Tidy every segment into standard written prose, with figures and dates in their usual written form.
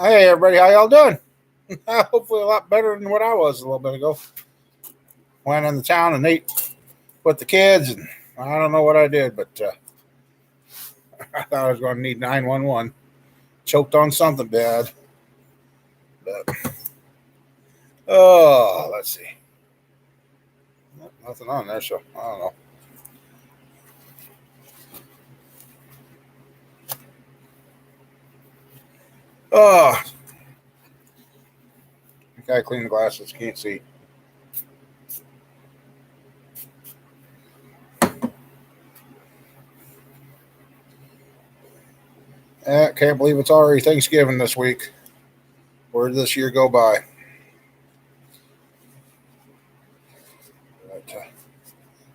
Hey everybody, how y'all doing? Hopefully a lot better than what I was a little bit ago. Went in the town and ate with the kids, and I don't know what I did, but I thought I was going to need 911. Choked on something bad. But, oh, let's see. Nothing on there, so I don't know. Oh, gotta clean the glasses. Can't see. Can't believe it's already Thanksgiving this week. Where did this year go by? But,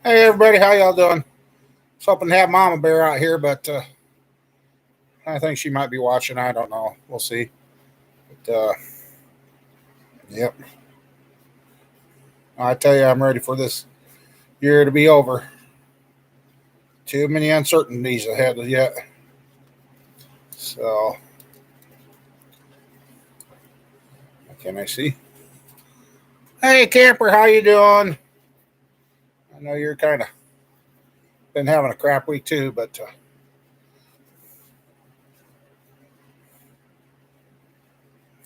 hey everybody, how y'all doing? I was hoping to have Mama Bear out here, but I think she might be watching. I don't know. We'll see. But, yep. I tell you, I'm ready for this year to be over. Too many uncertainties ahead yet. So, can I see? Hey, camper, how you doing? I know you're kind of been having a crap week too, but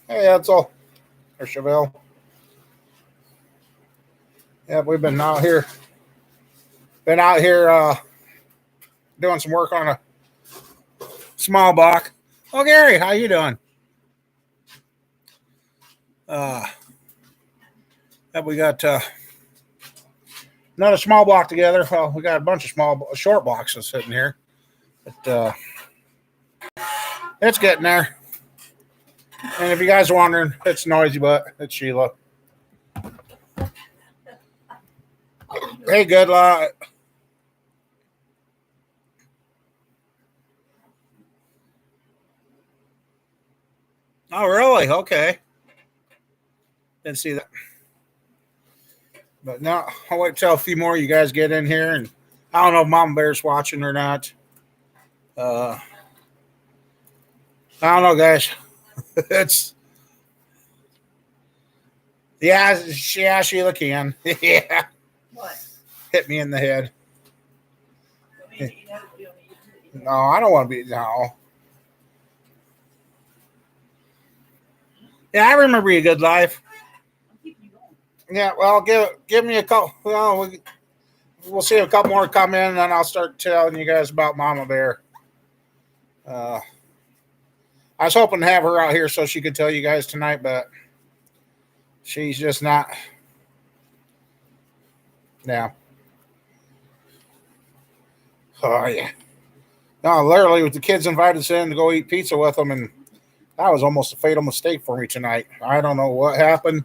hey, that's all. Or Chevelle. Yeah, we've been out here. Doing some work on a small block. Oh, Gary, how you doing? We got another small block together. Well, we got a bunch of short blocks sitting here, but it's getting there. And if you guys are wondering, it's noisy, but it's Sheila. Hey, good luck. Oh, really? Okay. Didn't see that. But no, I'll wait till a few more of you guys get in here. And I don't know if Mama Bear's watching or not. I don't know, guys. It's yeah, Sheila can. Yeah. What? Hit me in the head. No, I don't want to be no. Yeah, I remember your good life. Yeah, well, give me a couple. Well, we'll see a couple more come in, and then I'll start telling you guys about Mama Bear. I was hoping to have her out here so she could tell you guys tonight, but she's just not. Yeah. Oh yeah. No, literally, with the kids invited us in to go eat pizza with them, and that was almost a fatal mistake for me tonight. I don't know what happened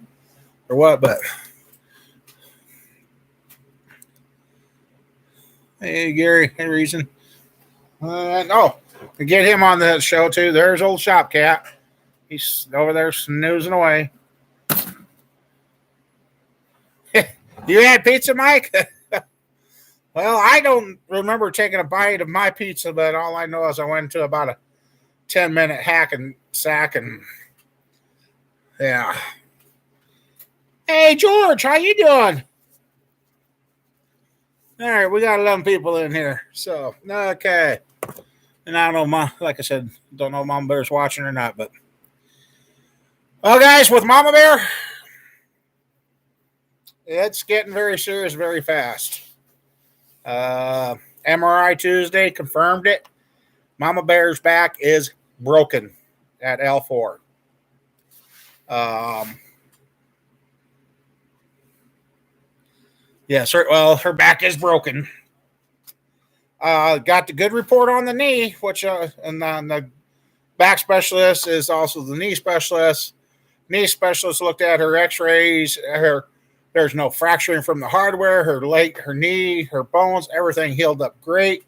or what, but hey, Gary, any reason? No, to get him on the show too. There's old Shop Cat. He's over there snoozing away. You had pizza, Mike? Well, I don't remember taking a bite of my pizza, but all I know is I went into about a 10-minute hack and sack, and yeah. Hey, George, how you doing? All right, we got 11 people in here, so okay. And I don't know, like I said, don't know if Mama Bear's watching or not, but well, guys, with Mama Bear, it's getting very serious very fast. MRI Tuesday confirmed it. Mama Bear's back is broken at L4. Yes, well, her back is broken. Got the good report on the knee, which and then the back specialist is also the knee specialist. Knee specialist looked at her X-rays. There's no fracturing from the hardware. Her leg, her knee, her bones, everything healed up great.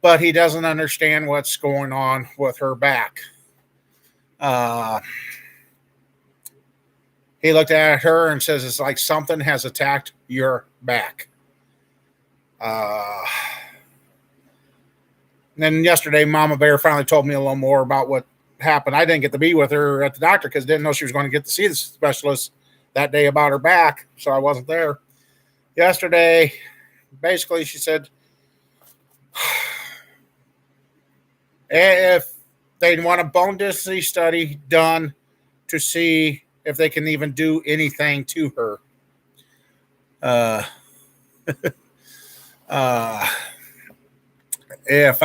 But he doesn't understand what's going on with her back. He looked at her and says it's like something has attacked your back. Then yesterday, Mama Bear finally told me a little more about what happened. I didn't get to be with her at the doctor because I didn't know she was going to get to see the specialist that day about her back, so I wasn't there. Yesterday, basically, she said if they want a bone density study done to see if they can even do anything to her. Uh, if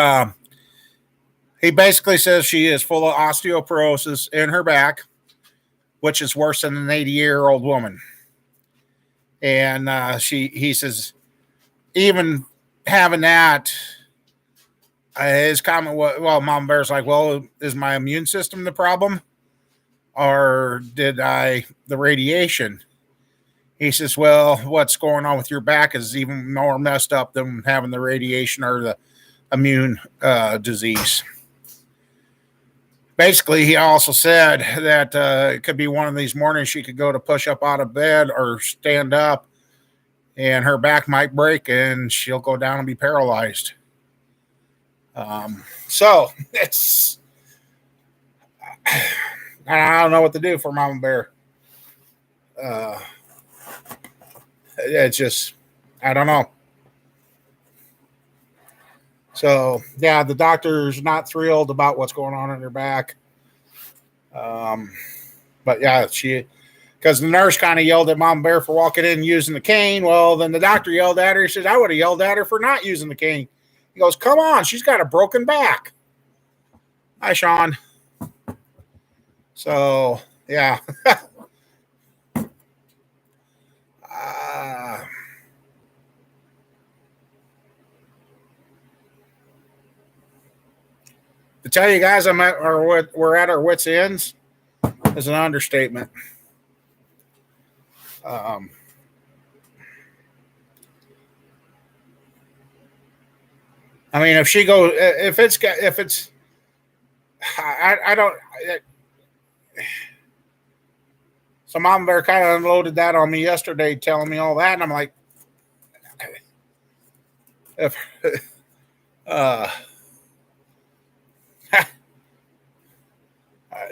he basically says she is full of osteoporosis in her back, which is worse than an 80-year-old woman. And he says, even having that, his comment was, well, Mama Bear's like, well, is my immune system the problem? Or did the radiation? He says, well, what's going on with your back is even more messed up than having the radiation or the immune disease. Basically, he also said that it could be one of these mornings she could go to push up out of bed or stand up and her back might break and she'll go down and be paralyzed. So it's, I don't know what to do for Mama Bear. It's just, I don't know. So, yeah, the doctor's not thrilled about what's going on in her back. But, yeah, because the nurse kind of yelled at Mama Bear for walking in and using the cane. Well, then the doctor yelled at her. He says, I would have yelled at her for not using the cane. He goes, come on, she's got a broken back. Hi, Sean. So, yeah. To tell you guys we're at our wits' ends is an understatement. I mean, if it's, I don't. So Mama Bear kind of unloaded that on me yesterday, telling me all that, and I'm like, if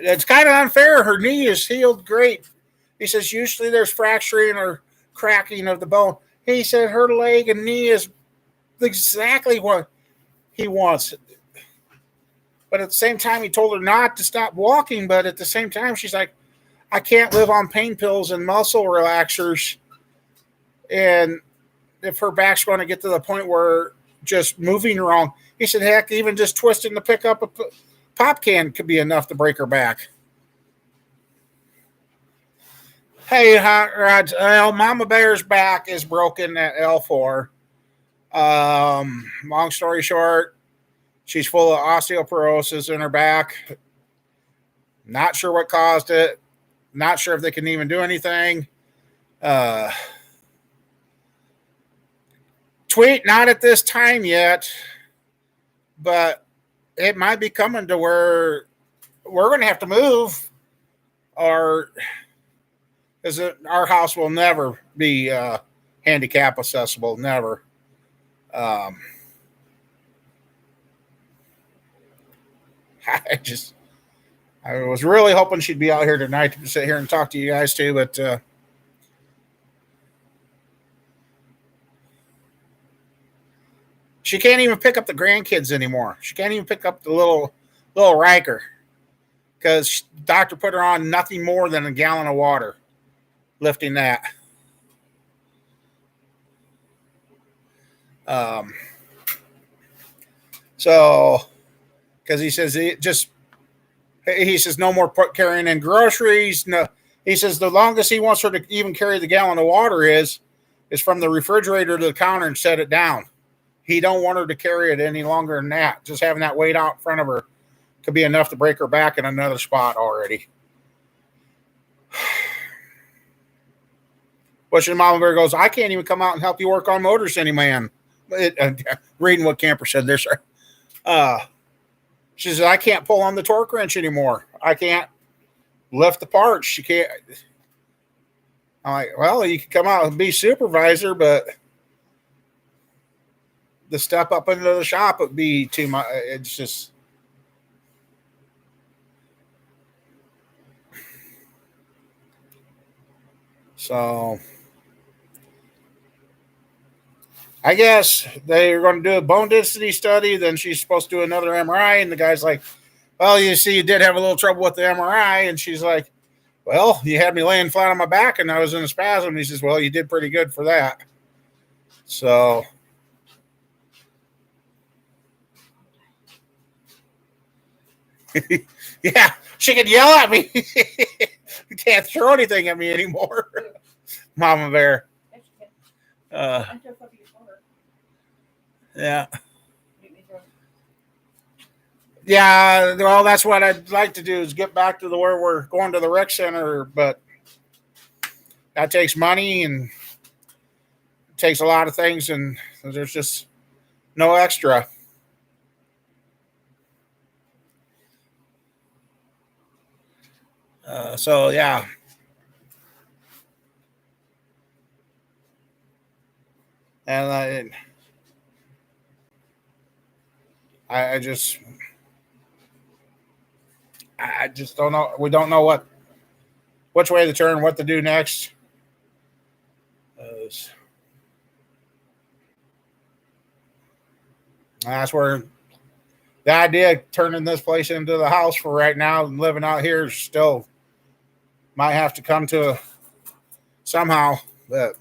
it's kind of unfair. Her knee is healed great. He says usually there's fracturing or cracking of the bone. He said her leg and knee is exactly what he wants. But at the same time, he told her not to stop walking. But at the same time, she's like, I can't live on pain pills and muscle relaxers. And if her back's going to get to the point where just moving wrong, he said, heck, even just twisting to pick up a pop can could be enough to break her back. Hey, Rod, Mama Bear's back is broken at L4. Long story short, she's full of osteoporosis in her back. Not sure what caused it. Not sure if they can even do anything. Tweet, not at this time yet, but it might be coming to where we're going to have to move, or our house will never be handicap accessible. Never. I was really hoping she'd be out here tonight to sit here and talk to you guys too, but she can't even pick up the grandkids anymore. She can't even pick up the little Riker because the doctor put her on nothing more than a gallon of water, lifting that. So, because he says he says no more carrying in groceries. No, he says the longest he wants her to even carry the gallon of water is from the refrigerator to the counter and set it down. He don't want her to carry it any longer than that. Just having that weight out in front of her could be enough to break her back in another spot already. Which Mama Bear goes, I can't even come out and help you work on motors anymore. Reading what Camper said there, sir. She says, I can't pull on the torque wrench anymore. I can't lift the parts. She can't. I'm like, well, you can come out and be supervisor, but the step up into the shop would be too much. It's just, So I guess they're going to do a bone density study. Then she's supposed to do another MRI. And the guy's like, well, you see, you did have a little trouble with the MRI. And she's like, well, you had me laying flat on my back and I was in a spasm. And he says, well, you did pretty good for that. So, yeah, she could yell at me. You can't throw anything at me anymore. Mama Bear. Uh, yeah. Yeah, well, that's what I'd like to do is get back to the where we're going to the rec center, but that takes money and it takes a lot of things, and there's just no extra. So yeah, and I just I just don't know. We don't know which way to turn, what to do next. That's where the idea of turning this place into the house for right now and living out here still might have to come to somehow. But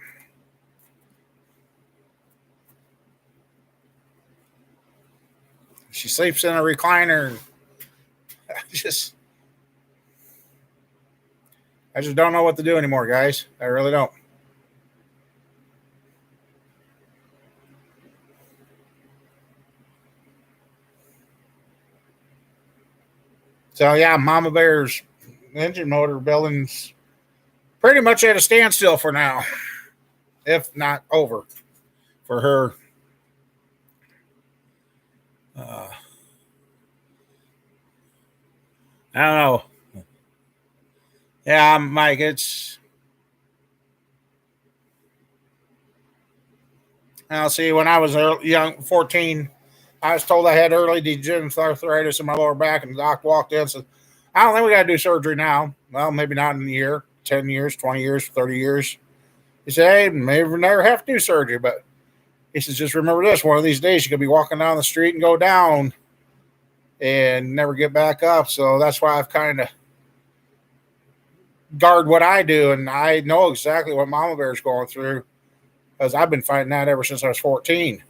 she sleeps in a recliner. I just don't know what to do anymore, guys. I really don't. So yeah, Mama Bear's engine motor building's pretty much at a standstill for now, if not over for her. I don't know. Yeah, Mike, it's. I'll see. When I was young, 14, I was told I had early degenerative arthritis in my lower back, and the doc walked in and said, I don't think we got to do surgery now. Well, maybe not in a year, 10 years, 20 years, 30 years. He said, hey, maybe we never have to do surgery, but he says, just remember this, one of these days you could be walking down the street and go down and never get back up. So that's why I've kind of guard what I do, and I know exactly what Mama Bear's going through because I've been fighting that ever since I was 14.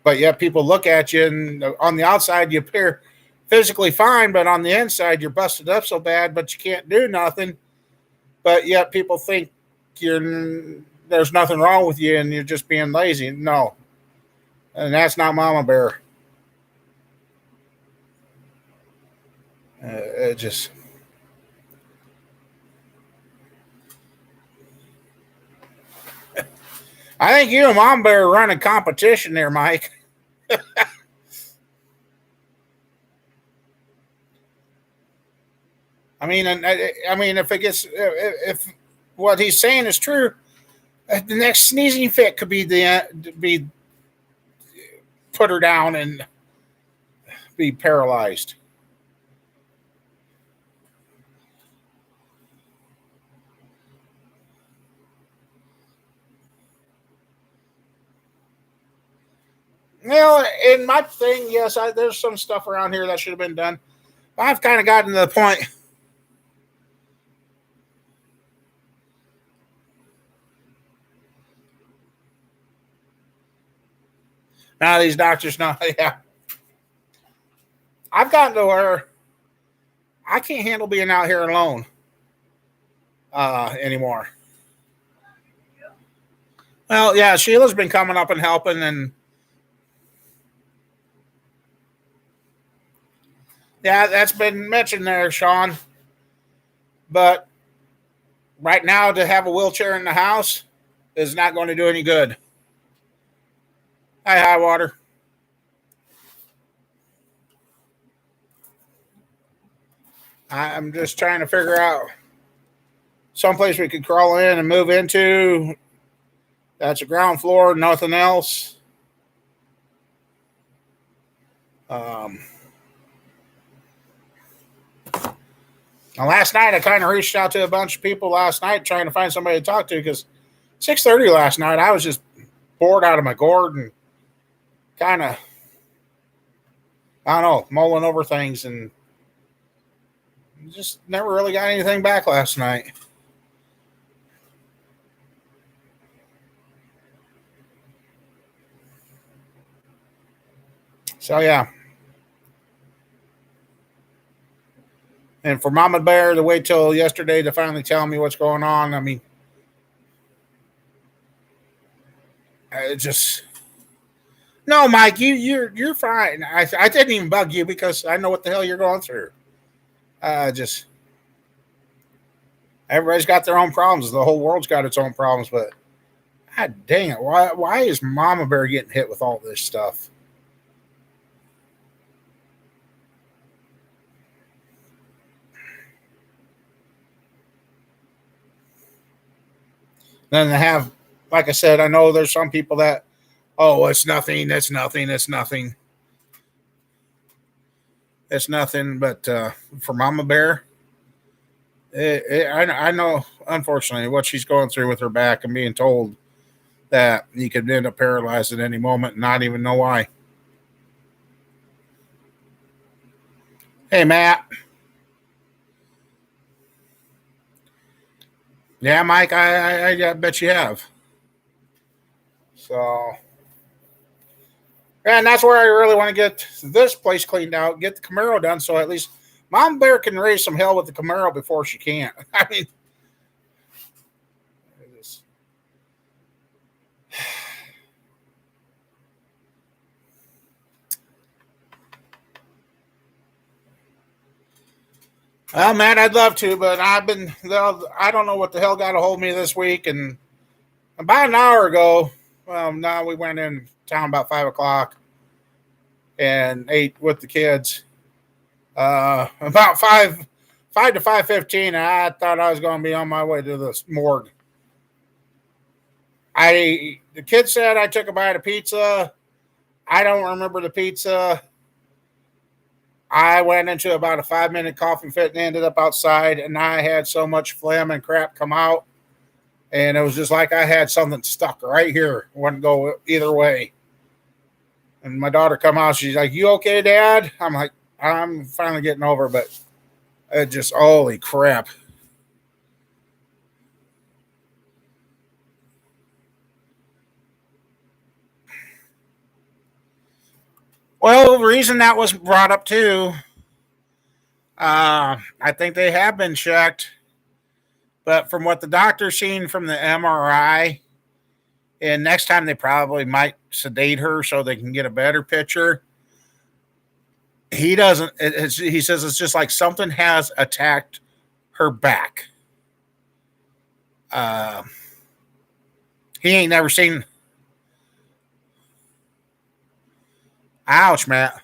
But yet people look at you, and on the outside you appear physically fine, but on the inside you're busted up so bad, but you can't do nothing. But yet people think there's nothing wrong with you and you're just being lazy. No, and that's not Mama Bear. It just. I think you and Mama Bear are running competition there, Mike. If it gets, if what he's saying is true, the next sneezing fit could be put her down and be paralyzed. Well, in my thing, yes, there's some stuff around here that should have been done. I've kind of gotten to the point. Now these doctors know, yeah. I've gotten to where I can't handle being out here alone anymore. Well, yeah, Sheila's been coming up and helping, and yeah, that's been mentioned there, Sean. But right now, to have a wheelchair in the house is not going to do any good. Hi, high water. I'm just trying to figure out someplace we could crawl in and move into. That's a ground floor, nothing else. And last night, I kind of reached out to a bunch of people last night trying to find somebody to talk to because 6:30 last night, I was just bored out of my gourd and kind of, I don't know, mulling over things and just never really got anything back last night. So, yeah. And for Mama Bear to wait till yesterday to finally tell me what's going on, I mean, it just no, Mike, you're fine. I didn't even bug you because I know what the hell you're going through. Just everybody's got their own problems. The whole world's got its own problems, but God dang it, why is Mama Bear getting hit with all this stuff? Then they have, like I said, I know there's some people that, oh, it's nothing, it's nothing, it's nothing, it's nothing. But for Mama Bear, I know, unfortunately, what she's going through with her back and being told that you could end up paralyzed at any moment and not even know why. Hey, Matt. Yeah, Mike, I bet you have. So, and that's where I really want to get this place cleaned out, get the Camaro done, so at least Mom Bear can raise some hell with the Camaro before she can't. I mean, well, man, I'd love to, but I don't know what the hell got a hold of me this week. And about an hour ago, well, now we went in town about 5 o'clock and ate with the kids. About five to 5:15, I thought I was going to be on my way to the morgue. The kid said I took a bite of pizza. I don't remember the pizza. I went into about a 5-minute coughing fit and ended up outside, and I had so much phlegm and crap come out, and it was just like I had something stuck right here. Wouldn't go either way. And my daughter come out, she's like, "You okay, Dad?" I'm like, "I'm finally getting over it," but it just, holy crap. Well, the reason that was brought up too, I think they have been checked, but from what the doctor's seen from the MRI, and next time they probably might sedate her so they can get a better picture. He doesn't. He says it's just like something has attacked her back. Uh, he ain't never seen. Ouch, Matt.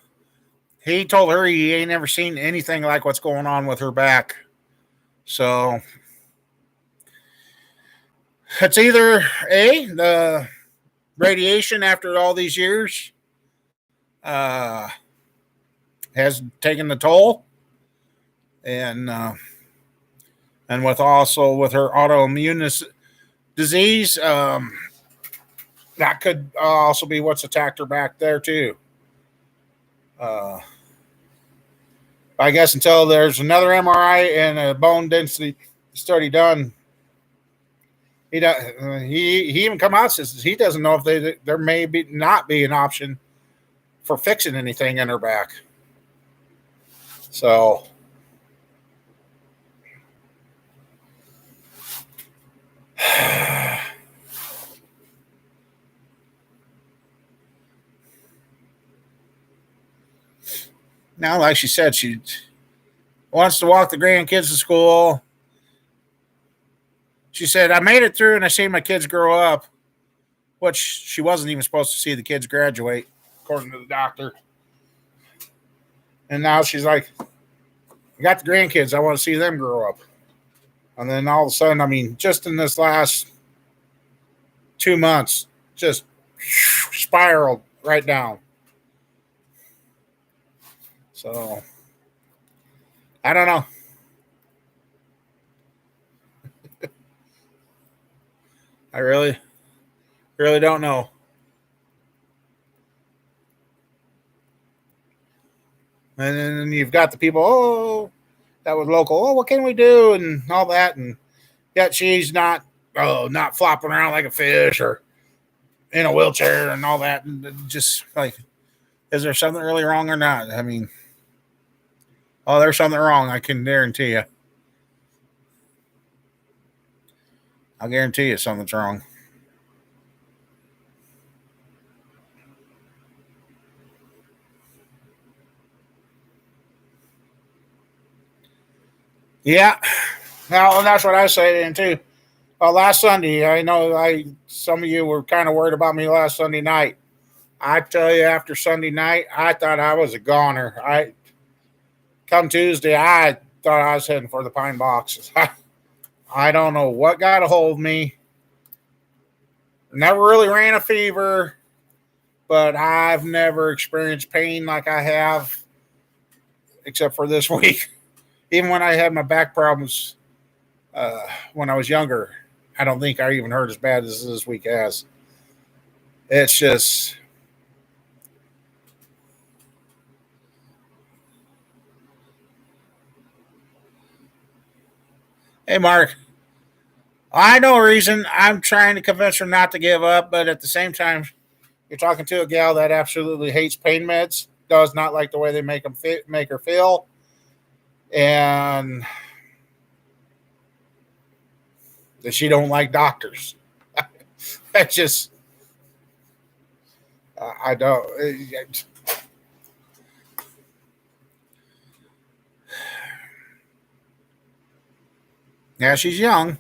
He told her he ain't never seen anything like what's going on with her back. So it's either the radiation after all these years uh, has taken the toll, and with also with her autoimmune disease, that could also be what's attacked her back there too. Uh, I guess until there's another MRI and a bone density study done, he even come out and says he doesn't know if there may be not be an option for fixing anything in her back. So now, like she said, she wants to walk the grandkids to school. She said, I made it through and I seen my kids grow up, which she wasn't even supposed to see the kids graduate, according to the doctor. And now she's like, I got the grandkids. I want to see them grow up. And then all of a sudden, I mean, just in this last 2 months, just spiraled right down. So I don't know. I really don't know. And then you've got the people, oh, that was local. Oh, what can we do? And all that. And yet she's not flopping around like a fish or in a wheelchair and all that. And just like, is there something really wrong or not? I mean, oh, there's something wrong. I can guarantee you. I'll guarantee you something's wrong. Yeah. Now, and that's what I say too. Last Sunday, I know some of you were kind of worried about me last Sunday night. I tell you, after Sunday night, I thought I was a goner. I come Tuesday, I thought I was heading for the pine boxes. I don't know what got a hold of me. Never really ran a fever, but I've never experienced pain like I have, except for this week. Even when I had my back problems when I was younger, I don't think I even hurt as bad as this week has. It's just. Hey, Mark. I know a reason. I'm trying to convince her not to give up, but at the same time, you're talking to a gal that absolutely hates pain meds, does not like the way they make her feel, and that she don't like doctors. That's just, I don't. Yeah, she's young.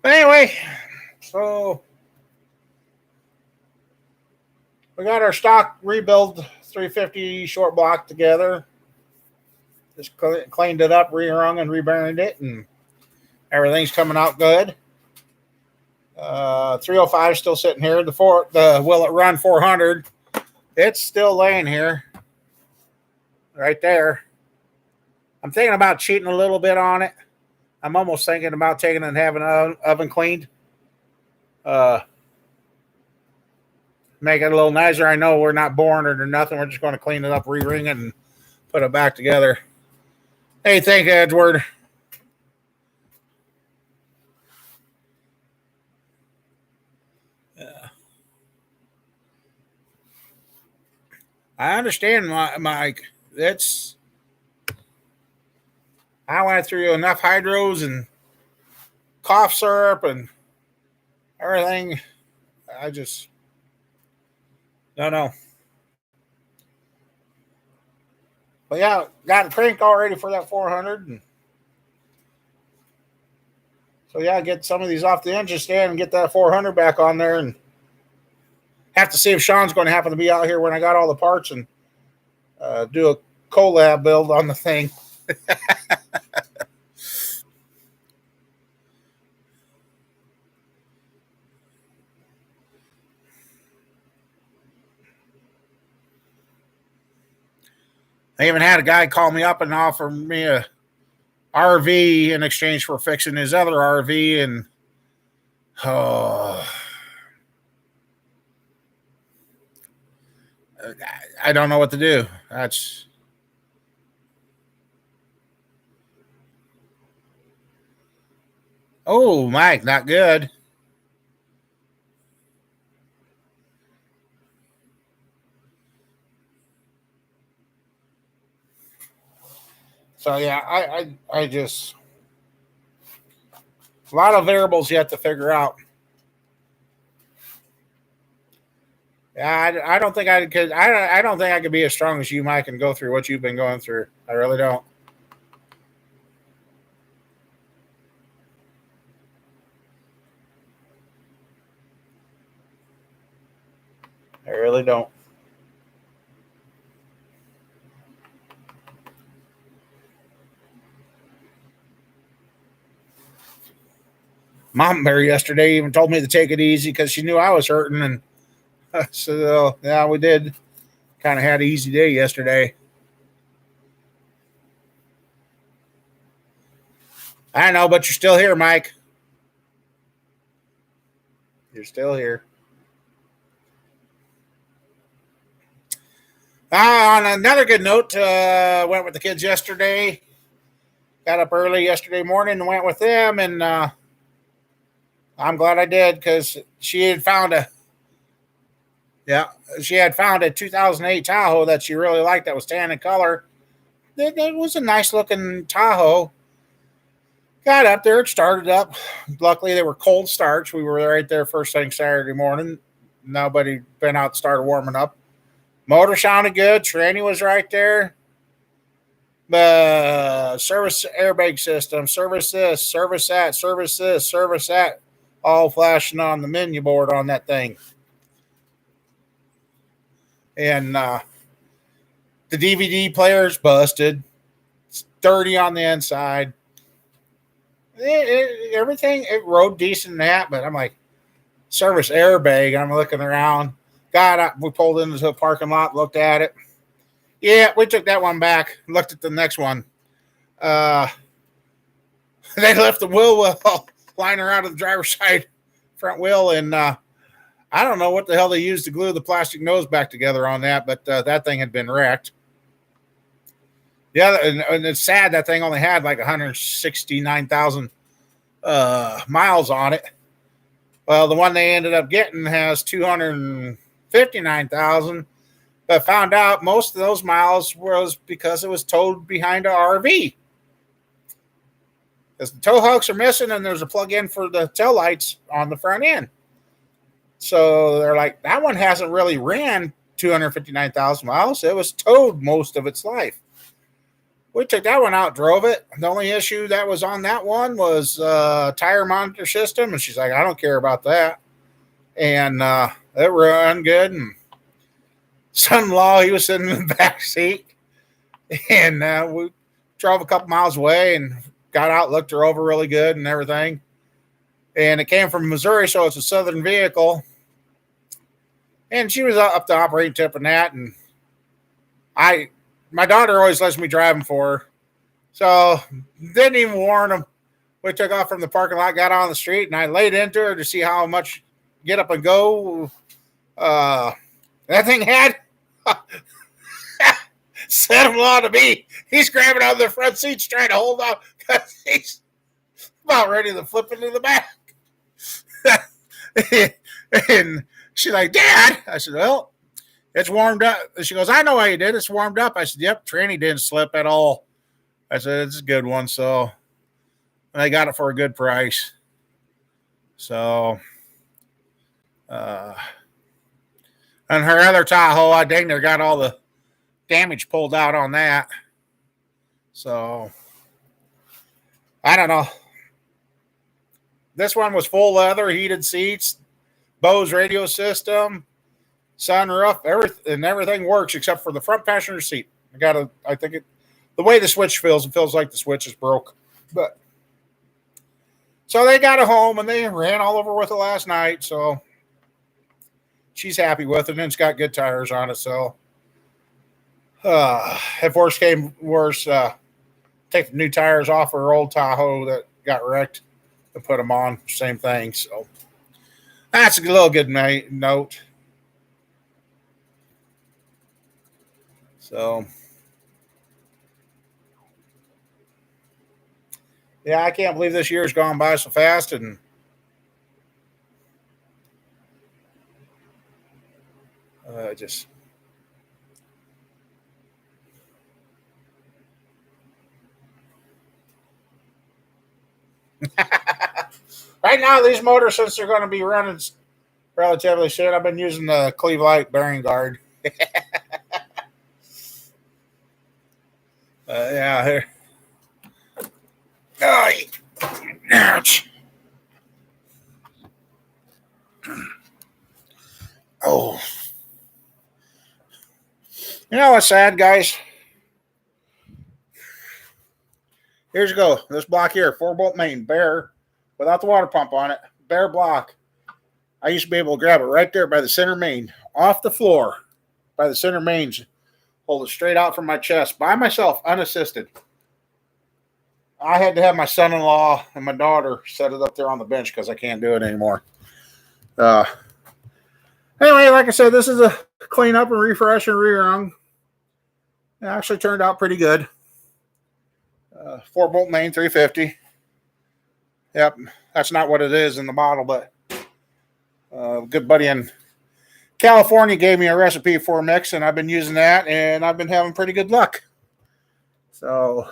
But anyway, so we got our stock rebuild 350 short block together. Just cleaned it up, re-rung and reburned it, and everything's coming out good. 305 still sitting here. The Will It Run 400, it's still laying here, right there. I'm thinking about cheating a little bit on it. I'm almost thinking about taking it and having an oven cleaned. Uh, Make it a little nicer. I know we're not boring it or nothing. We're just going to clean it up, re-ring it, and put it back together. Hey, thank you, Edward. I understand, Mike. That's I went through enough hydros and cough syrup and everything. I just don't know. But yeah, got the crank all ready for that 400. And so yeah, get some of these off the engine stand and get that 400 back on there, and have to see if Sean's going to happen to be out here when I got all the parts and do a collab build on the thing. I even had a guy call me up and offer me a RV in exchange for fixing his other RV, and oh, I don't know what to do. That's Mike, not good. So yeah, I just a lot of variables yet to figure out. Yeah, I don't think I could. I don't think I could be as strong as you, Mike, and go through what you've been going through. I really don't. I really don't. Mom Bear yesterday even told me to take it easy because she knew I was hurting, and so yeah, we did. Kind of had an easy day yesterday. I know, but you're still here, Mike. You're still here. On another good note, went with the kids yesterday. Got up early yesterday morning and went with them, and I'm glad I did because she had found a 2008 Tahoe that she really liked that was tan in color. It was a nice looking Tahoe. Got up there, it started up. Luckily, they were cold starts. We were right there first thing Saturday morning. Nobody been out, started warming up. Motor sounded good. Tranny was right there. The service airbag system, service this, service that, service this, service that, all flashing on the menu board on that thing. And the DVD player's busted. It's dirty on the inside. Everything, it rode decent in that, but I'm like, service airbag. I'm looking around. We pulled into a parking lot, looked at it. Yeah, we took that one back, looked at the next one. They left the wheel well liner out of the driver's side front wheel, and I don't know what the hell they used to glue the plastic nose back together on that, but that thing had been wrecked. Yeah, and it's sad that thing only had like 169,000 miles on it. Well, the one they ended up getting has 259,000, but found out most of those miles was because it was towed behind an RV. Because the tow hooks are missing and there's a plug-in for the tail lights on the front end. So they're like, that one hasn't really ran 259,000 miles. It was towed most of its life. We took that one out, drove it. The only issue that was on that one was tire monitor system. And she's like, I don't care about that. And it ran good. And son-in-law, he was sitting in the back seat. And we drove a couple miles away and got out, looked her over really good and everything. And it came from Missouri, so it's a southern vehicle. And she was up to operating tip and that. And my daughter always lets me drive them for her. So didn't even warn them. We took off from the parking lot, got on the street, and I laid into her to see how much get up and go that thing had. Son-in-law to me, he's grabbing out of the front seats trying to hold on because he's about ready to flip into the back. And she's like, Dad. I said, well, it's warmed up. She goes, I know how you did. It's warmed up. I said, yep, tranny didn't slip at all. I said, it's a good one. So I got it for a good price. So, and her other Tahoe, I dang near got all the damage pulled out on that. So, I don't know. This one was full leather, heated seats, Bose radio system, sunroof, everything works except for the front passenger seat. The way the switch feels, it feels like the switch is broke. But so they got it home and they ran all over with it last night. So she's happy with it and it's got good tires on it. So if worse came worse, take the new tires off her old Tahoe that got wrecked and put them on. Same thing. So that's a little good note. So, yeah, I can't believe this year's gone by so fast. And just. Right now, these motors, since they're going to be running relatively soon, I've been using the Cleveland bearing guard. Yeah. Ouch. Oh. You know what's sad, guys? Here's you go. This block here, 4-bolt main, bare, without the water pump on it, bare block. I used to be able to grab it right there by the center main, off the floor, by the center mains, hold it straight out from my chest, by myself, unassisted. I had to have my son-in-law and my daughter set it up there on the bench because I can't do it anymore. Uh, anyway, like I said, this is a clean up and refresh and rerun. It actually turned out pretty good. 4-bolt main 350. Yep, that's not what it is in the bottle, but a good buddy in California gave me a recipe for a mix, and I've been using that, and I've been having pretty good luck. So,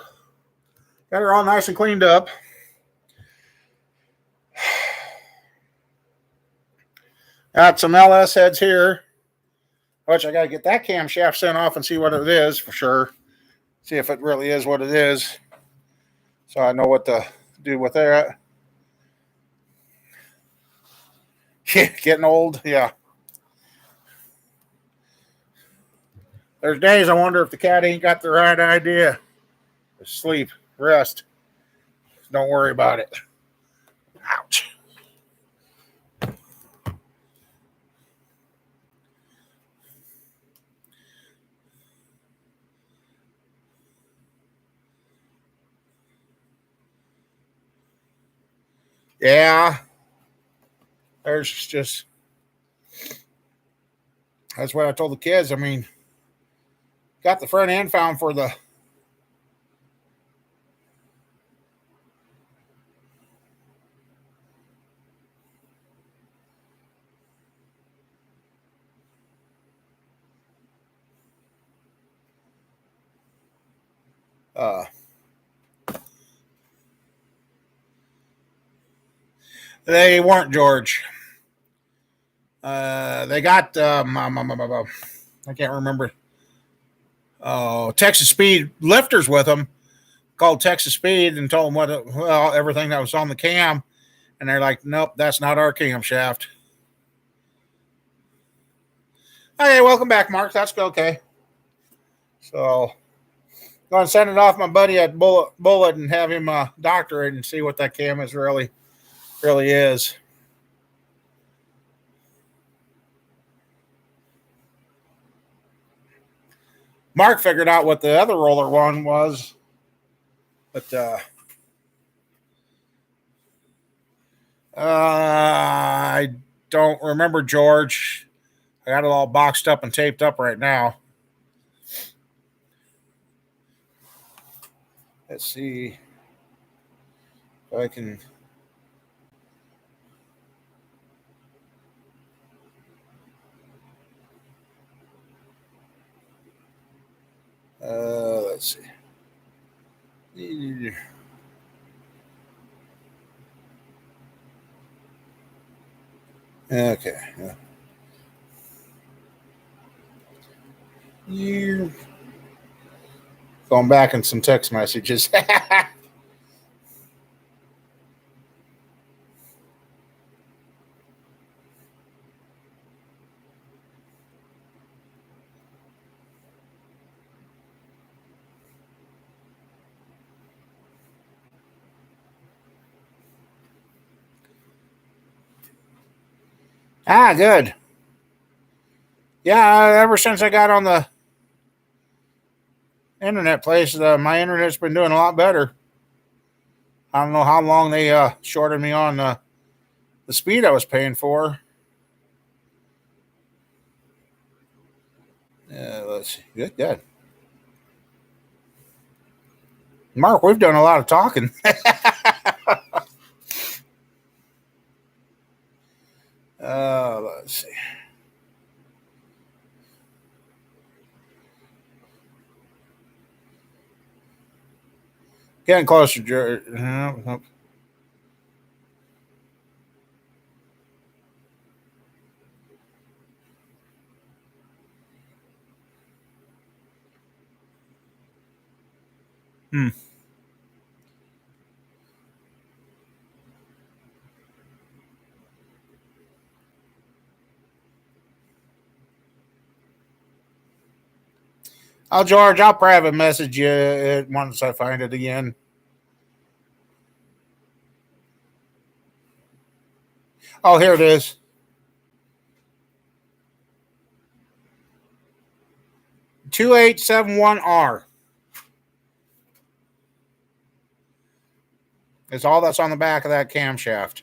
got her all nice and cleaned up. Got some LS heads here, which I got to get that camshaft sent off and see what it is for sure. See if it really is what it is. So I know what to do with that. Getting old, yeah. There's days I wonder if the cat ain't got the right idea. Sleep, rest. Don't worry about it. Ouch. Yeah. There's just, that's what I told the kids. I mean, got the front end found for the they weren't George. They got I can't remember. Oh, Texas Speed lifters with them. Called Texas Speed and told them everything that was on the cam, and they're like, "Nope, that's not our camshaft." Okay, welcome back, Mark. That's okay. So, going to send it off my buddy at Bullet and have him doctor it and see what that cam is really is. Mark figured out what the other roller one was, but I don't remember, George. I got it all boxed up and taped up right now. Let's see if I can. Let's see. Okay. You going back in some text messages. Good. Yeah, ever since I got on the internet place, my internet's been doing a lot better. I don't know how long they shorted me on the speed I was paying for. Let's see. Good. Mark, we've done a lot of talking. Let's see. Getting closer, George. Oh, George, I'll private message you once I find it again. Oh, here it is. $2871R. It's all that's on the back of that camshaft.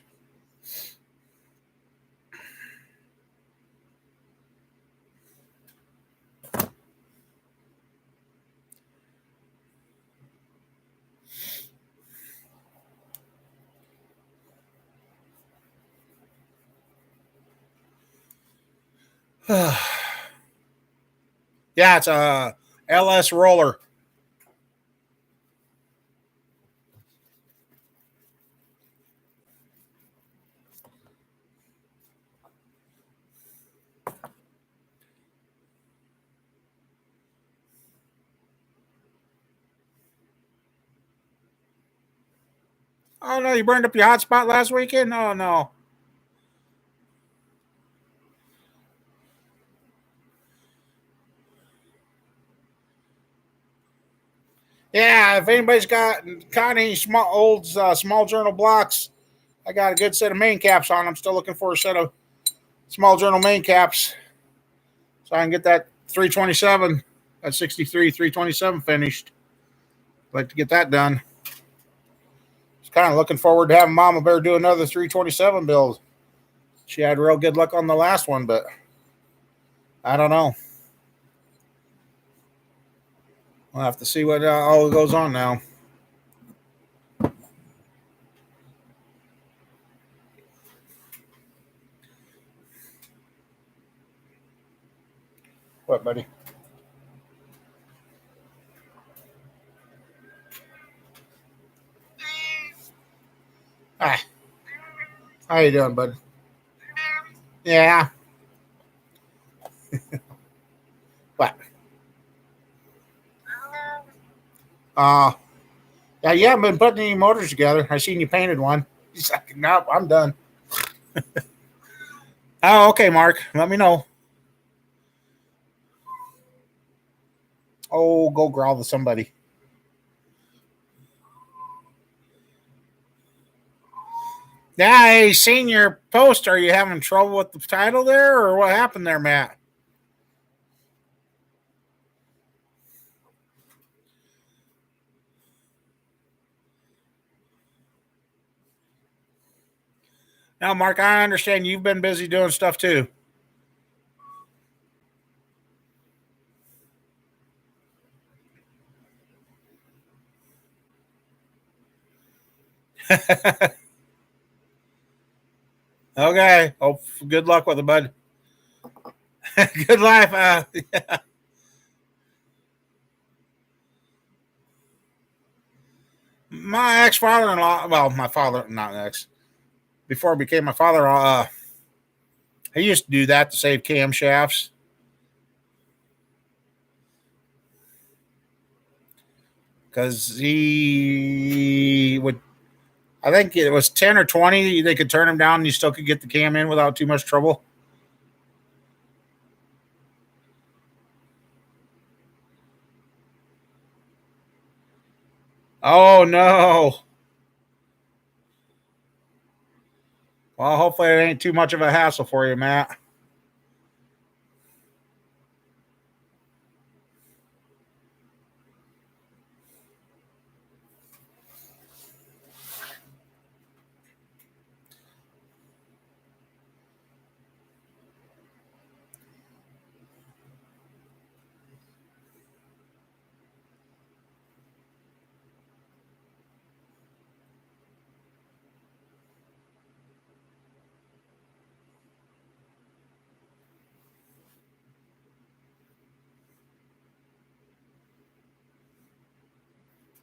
Yeah, it's a LS roller. Oh no, you burned up your hotspot last weekend? Oh no. Yeah, if anybody's got any small journal blocks, I got a good set of main caps on. I'm still looking for a set of small journal main caps so I can get that 327, that 63 327 finished. I'd like to get that done. Just kind of looking forward to having Mama Bear do another 327 build. She had real good luck on the last one, but I don't know. We'll have to see what all goes on now. What, buddy? Hi. How you doing, bud? Yeah. What? Uh, yeah, you haven't been putting any motors together. I seen you painted one. He's like, nope, I'm done. Oh, okay, Mark. Let me know. Oh, go growl to somebody. Yeah, I seen your post. Are you having trouble with the title there, or what happened there, Matt? Now, Mark, I understand you've been busy doing stuff too. Okay. Oh, good luck with it, bud. Good life. My ex father in law, well, my father, not ex, before I became my father, he used to do that to save camshafts because he would, I think it was 10 or 20, they could turn him down and you still could get the cam in without too much trouble. Oh, no. Well, hopefully it ain't too much of a hassle for you, Matt.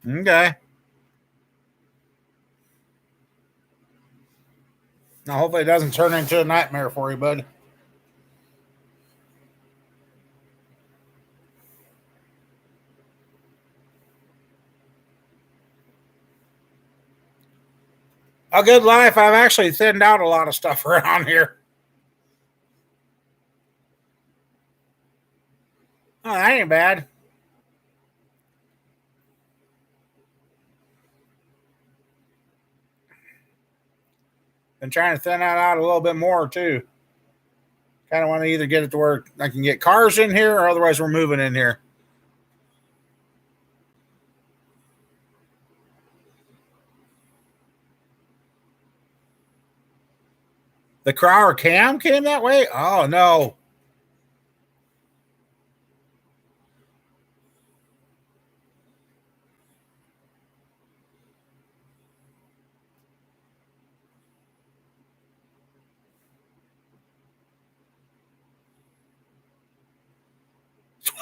Okay. Now, hopefully it doesn't turn into a nightmare for you, bud. A good life. I've actually thinned out a lot of stuff around here. Oh, that ain't bad. Been trying to thin that out a little bit more, too. Kind of want to either get it to where I can get cars in here or otherwise we're moving in here. The Crowder cam came that way? Oh, no.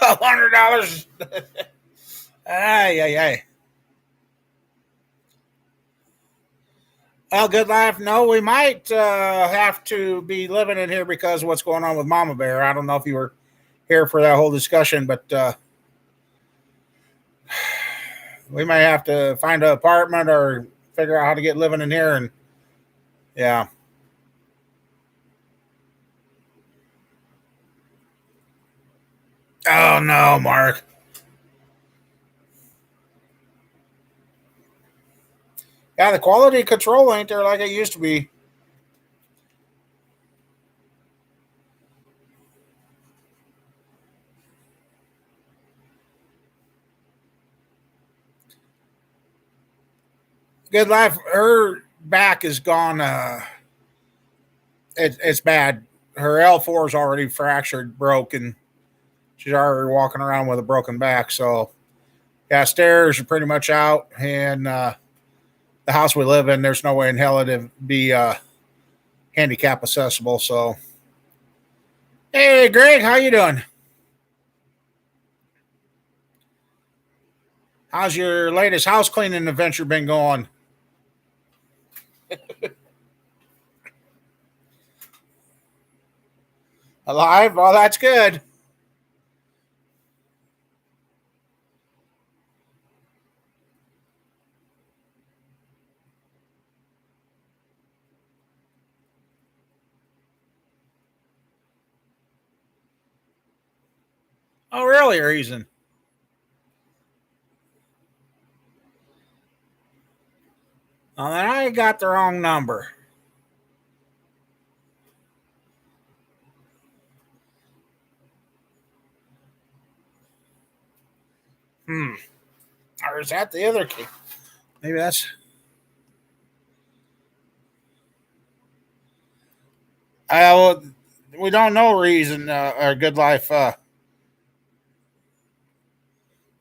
$1,200. Ay, ay, ay. Well, good life. No, we might have to be living in here because of what's going on with Mama Bear. I don't know if you were here for that whole discussion, but we may have to find an apartment or figure out how to get living in here. And yeah. Oh, no, Mark. Yeah, the quality control ain't there like it used to be. Good life. Her back is gone. It's bad. Her L4 is already fractured, broken. She's already walking around with a broken back. So, yeah, stairs are pretty much out. And the house we live in, there's no way in hell it'd be handicap accessible. So, hey, Greg, how you doing? How's your latest house cleaning adventure been going? Alive? Well, that's good. Oh, really, reason? Well, then I got the wrong number. Hmm. Or is that the other key? Maybe that's. Well, we don't know reason or good life.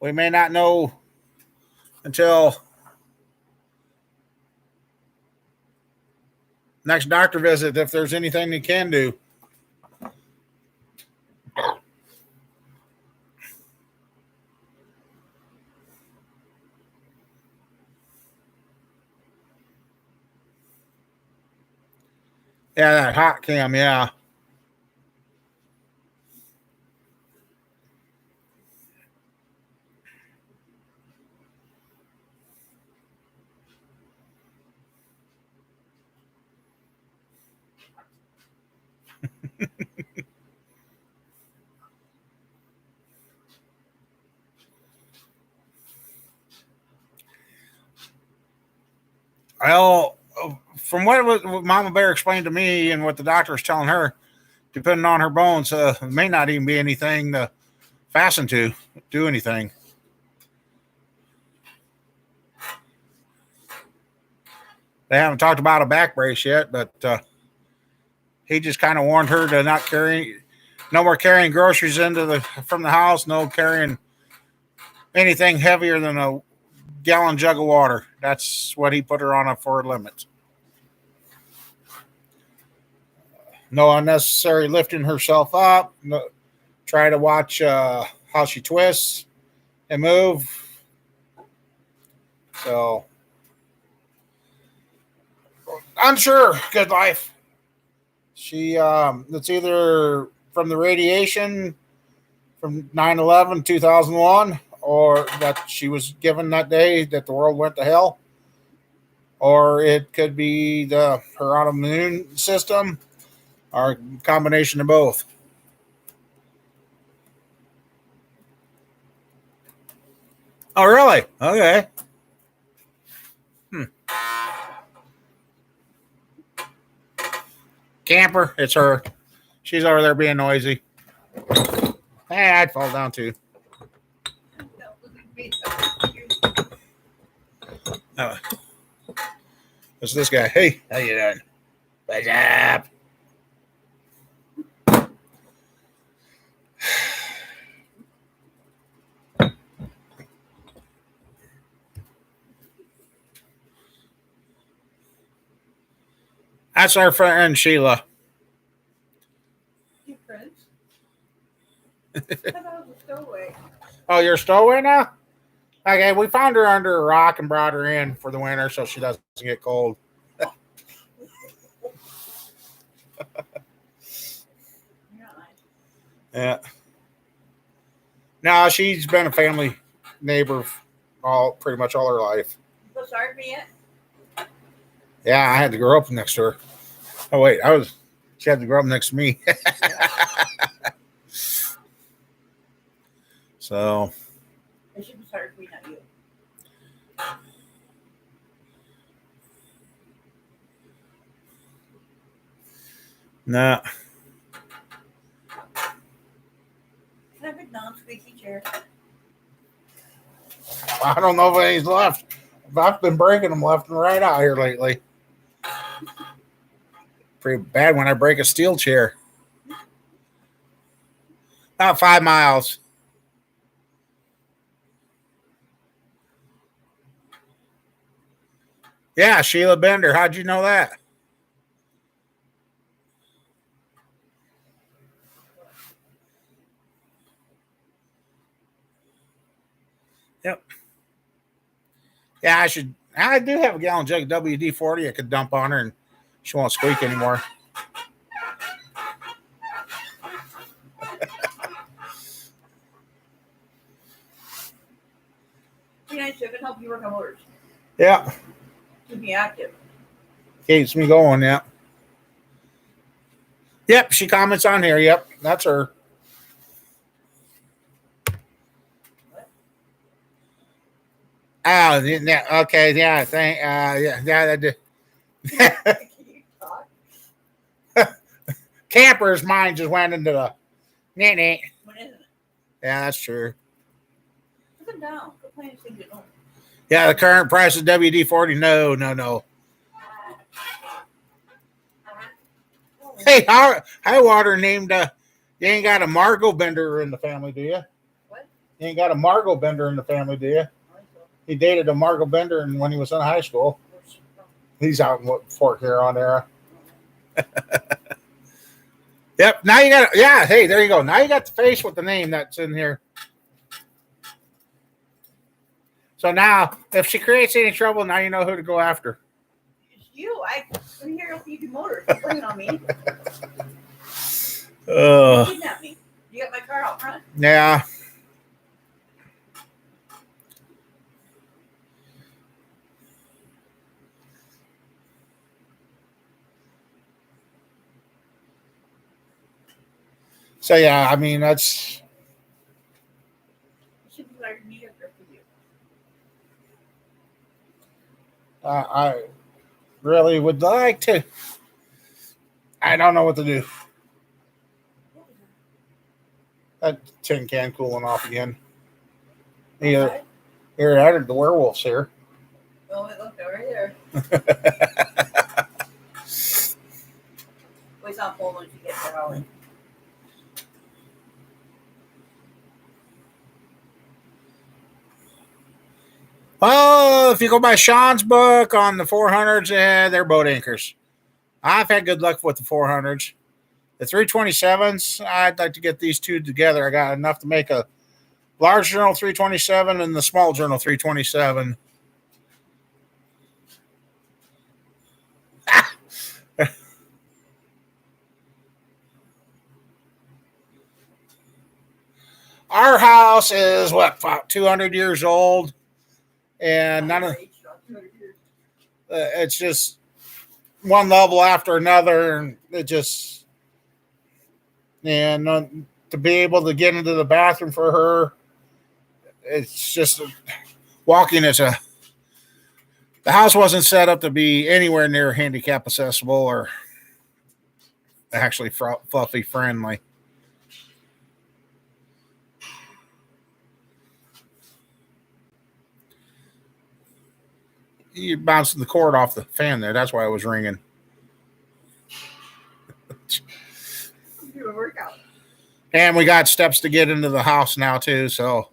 We may not know until next doctor visit if there's anything they can do. Yeah, that hot cam. Yeah. Well, from what Mama Bear explained to me and what the doctor is telling her, depending on her bones, there may not even be anything to fasten to do anything. They haven't talked about a back brace yet, but he just kind of warned her to not carry, no more carrying groceries into the from the house, no carrying anything heavier than a gallon jug of water. That's what he put her on for limits. No unnecessary lifting herself up. No, try to watch how she twists and move. So I'm sure good life. It's either from the radiation from 9/11, 2001, or that she was given that day that the world went to hell, or it could be her autoimmune system, or a combination of both. Oh, really? Okay. Hmm. Camper, it's her. She's over there being noisy. Hey, I'd fall down too. Oh, it's this guy. Hey, how you doing? What's up? That's our friend Sheila. You friends? I thought it was a stowaway. Oh, you're a stowaway now? Okay, we found her under a rock and brought her in for the winter so she doesn't get cold. Yeah. No, she's been a family neighbor pretty much all her life. You feel sorry for me yet? Yeah, I had to grow up next to her. Oh wait, she had to grow up next to me. So I should be sorry for me, not you. nah. Can I have a non-squeaky chair? I don't know if any's left. I've been breaking them left and right out here lately. Pretty bad when I break a steel chair. About 5 miles. Yeah, Sheila Bender. How'd you know that? Yep. Yeah, I do have a gallon jug of WD-40 I could dump on her and she won't squeak anymore. You know, I can help you work on motors. Yeah. Keep me active. Keeps me going, yeah. Yep, she comments on here. Yep, that's her. Oh, yeah, okay, yeah, I did. Camper's mind just went into the nah. When isn't it? Yeah, that's true. Put them down. Go play anything at home. Yeah, the current price of WD-40. No. Hey, Highwater named. You ain't got a Margot Bender in the family, do you? What? You ain't got a Margot Bender in the family, do you? He dated a Margot Bender when he was in high school. He's out in Fort Huron era. Yep. Now you got. Yeah. Hey, there you go. Now you got the face with the name that's in here. So now, if she creates any trouble, now you know who to go after. It's you. I'm here helping you do motors. Don't bring it on me. You kidnapped me. You got my car out front. Yeah. So yeah, I mean that's. You should be like me up there for you. I really would like to. I don't know what to do. That tin can cooling off again. Either here, added the werewolves here. Oh, it looked right there. Wait, not full once you get there, Ollie. Oh, if you go by Sean's book on the 400s, they're boat anchors. I've had good luck with the 400s. The 327s, I'd like to get these two together. I got enough to make a large journal 327 and the small journal 327. Our house is about 200 years old, and none of it's just one level after another, and it just to be able to get into the bathroom for her, it's just walking is the house wasn't set up to be anywhere near handicap accessible or actually fluffy friendly. You bounced the cord off the fan there. That's why it was ringing. Do a workout. And we got steps to get into the house now too. So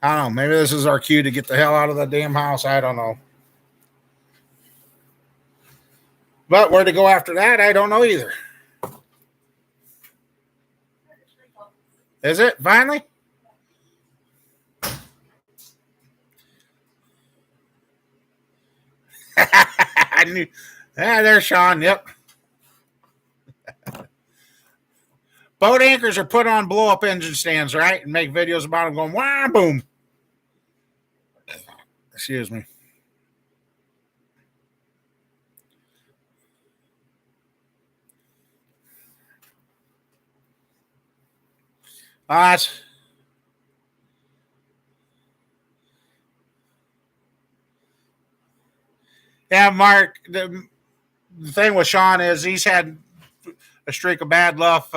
I don't know. Maybe this is our cue to get the hell out of the damn house. I don't know. But where to go after that, I don't know either. Is it finally? I knew. Yeah, there's Sean. Yep. Boat anchors are put on blow up engine stands, right? And make videos about them going, wah, boom. Excuse me. That's. Yeah, Mark. The thing with Sean is he's had a streak of bad luck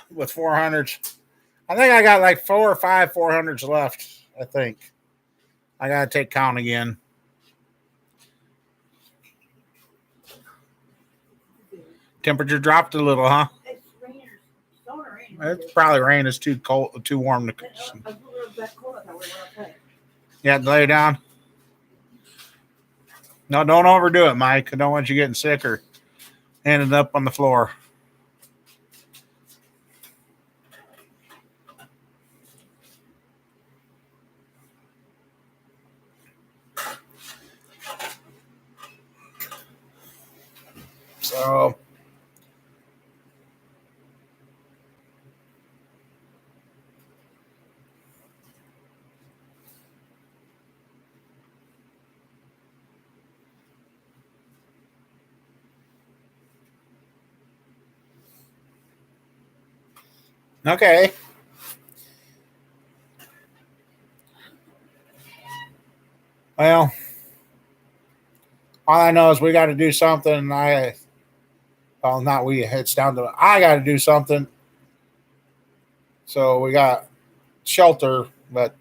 with 400s. I think I got like 4 or 5 400s left. I think I got to take count again. Temperature dropped a little, huh? It's raining. It's probably rain. It's too cold, too warm to. Yeah, lay down. No, don't overdo it, Mike. I don't want you getting sick or ending up on the floor. So, okay. Well, all I know is we got to do something. Well, not we. It's down to I got to do something. So we got shelter, but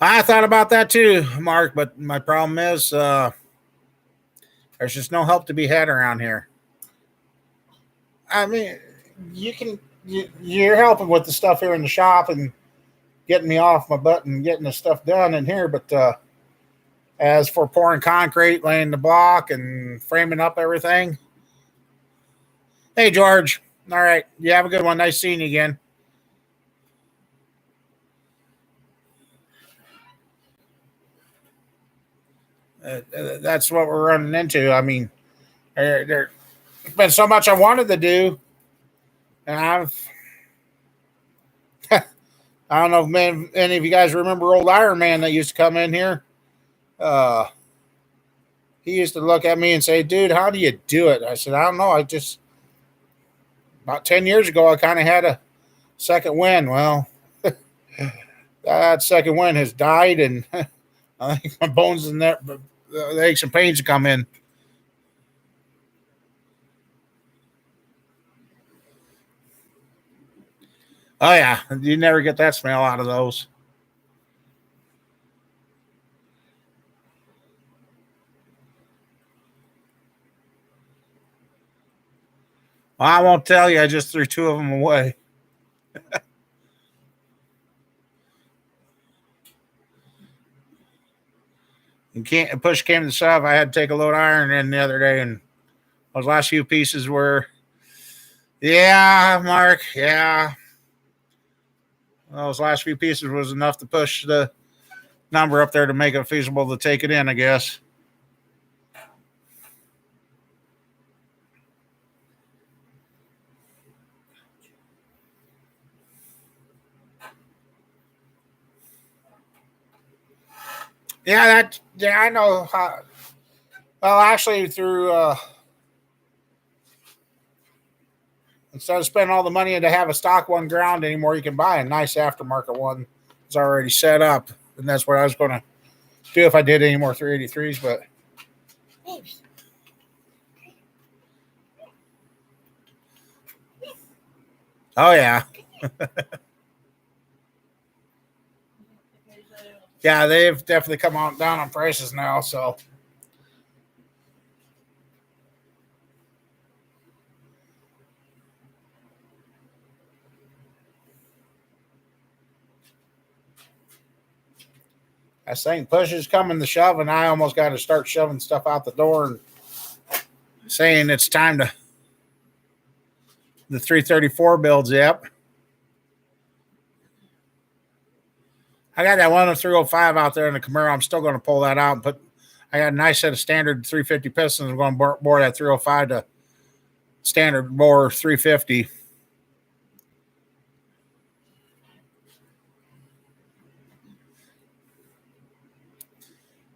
I thought about that too, Mark. But my problem is there's just no help to be had around here. I mean, you're helping with the stuff here in the shop and getting me off my butt and getting the stuff done in here, but as for pouring concrete, laying the block, and framing up everything. Hey, George. All right. You have a good one. Nice seeing you again. That's what we're running into. I mean, there's been so much I wanted to do, and I don't know if any of you guys remember old Iron Man that used to come in here. Uh, he used to look at me and say, "Dude, how do you do it?" I said, "I don't know. About 10 years ago, I kind of had a second wind. Well, that second wind has died, and I think my bones in there, the aches and pains come in." Oh yeah, you never get that smell out of those. Well, I won't tell you. I just threw 2 of them away. And can't push came to shove. I had to take a load iron in the other day, and those last few pieces were, yeah, Mark, yeah. Those last few pieces was enough to push the number up there to make it feasible to take it in, I guess. Yeah, I know. Well, actually, through instead of spending all the money to have a stock one ground anymore, you can buy a nice aftermarket one. It's already set up, and that's what I was going to do if I did any more 383s. But oh yeah, yeah, they've definitely come on down on prices now. So As thing pushes coming the shove, and I almost got to start shoving stuff out the door and saying it's time to the 334 builds. Yep. I got that one of 305 out there in the Camaro. I'm still going to pull that out and put. I got a nice set of standard 350 pistons. I'm going to bore that 305 to standard bore 350.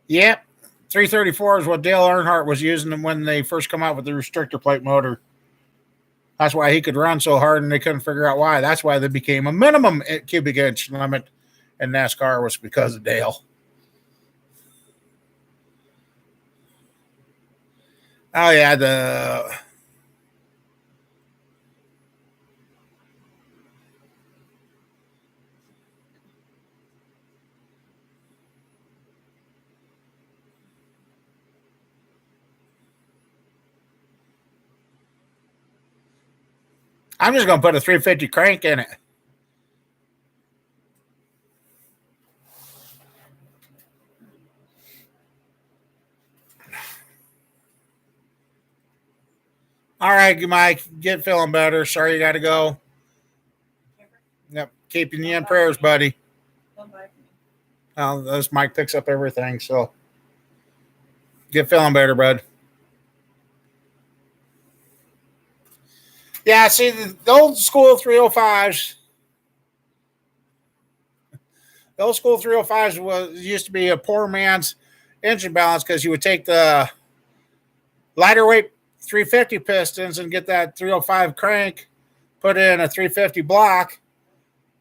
Yep. 334 is what Dale Earnhardt was using when they first come out with the restrictor plate motor. That's why he could run so hard, and they couldn't figure out why. That's why they became a minimum cubic inch limit in NASCAR, was because of Dale. Oh, yeah, I'm just going to put a 350 crank in it. All right, Mike, get feeling better. Sorry you got to go. Yep, keeping you in prayers, buddy. Well, this Mike picks up everything, so get feeling better, bud. Yeah, see, the old school 305s. The old school 305s used to be a poor man's engine balance, because you would take the lighter weight 350 pistons and get that 305 crank, put in a 350 block,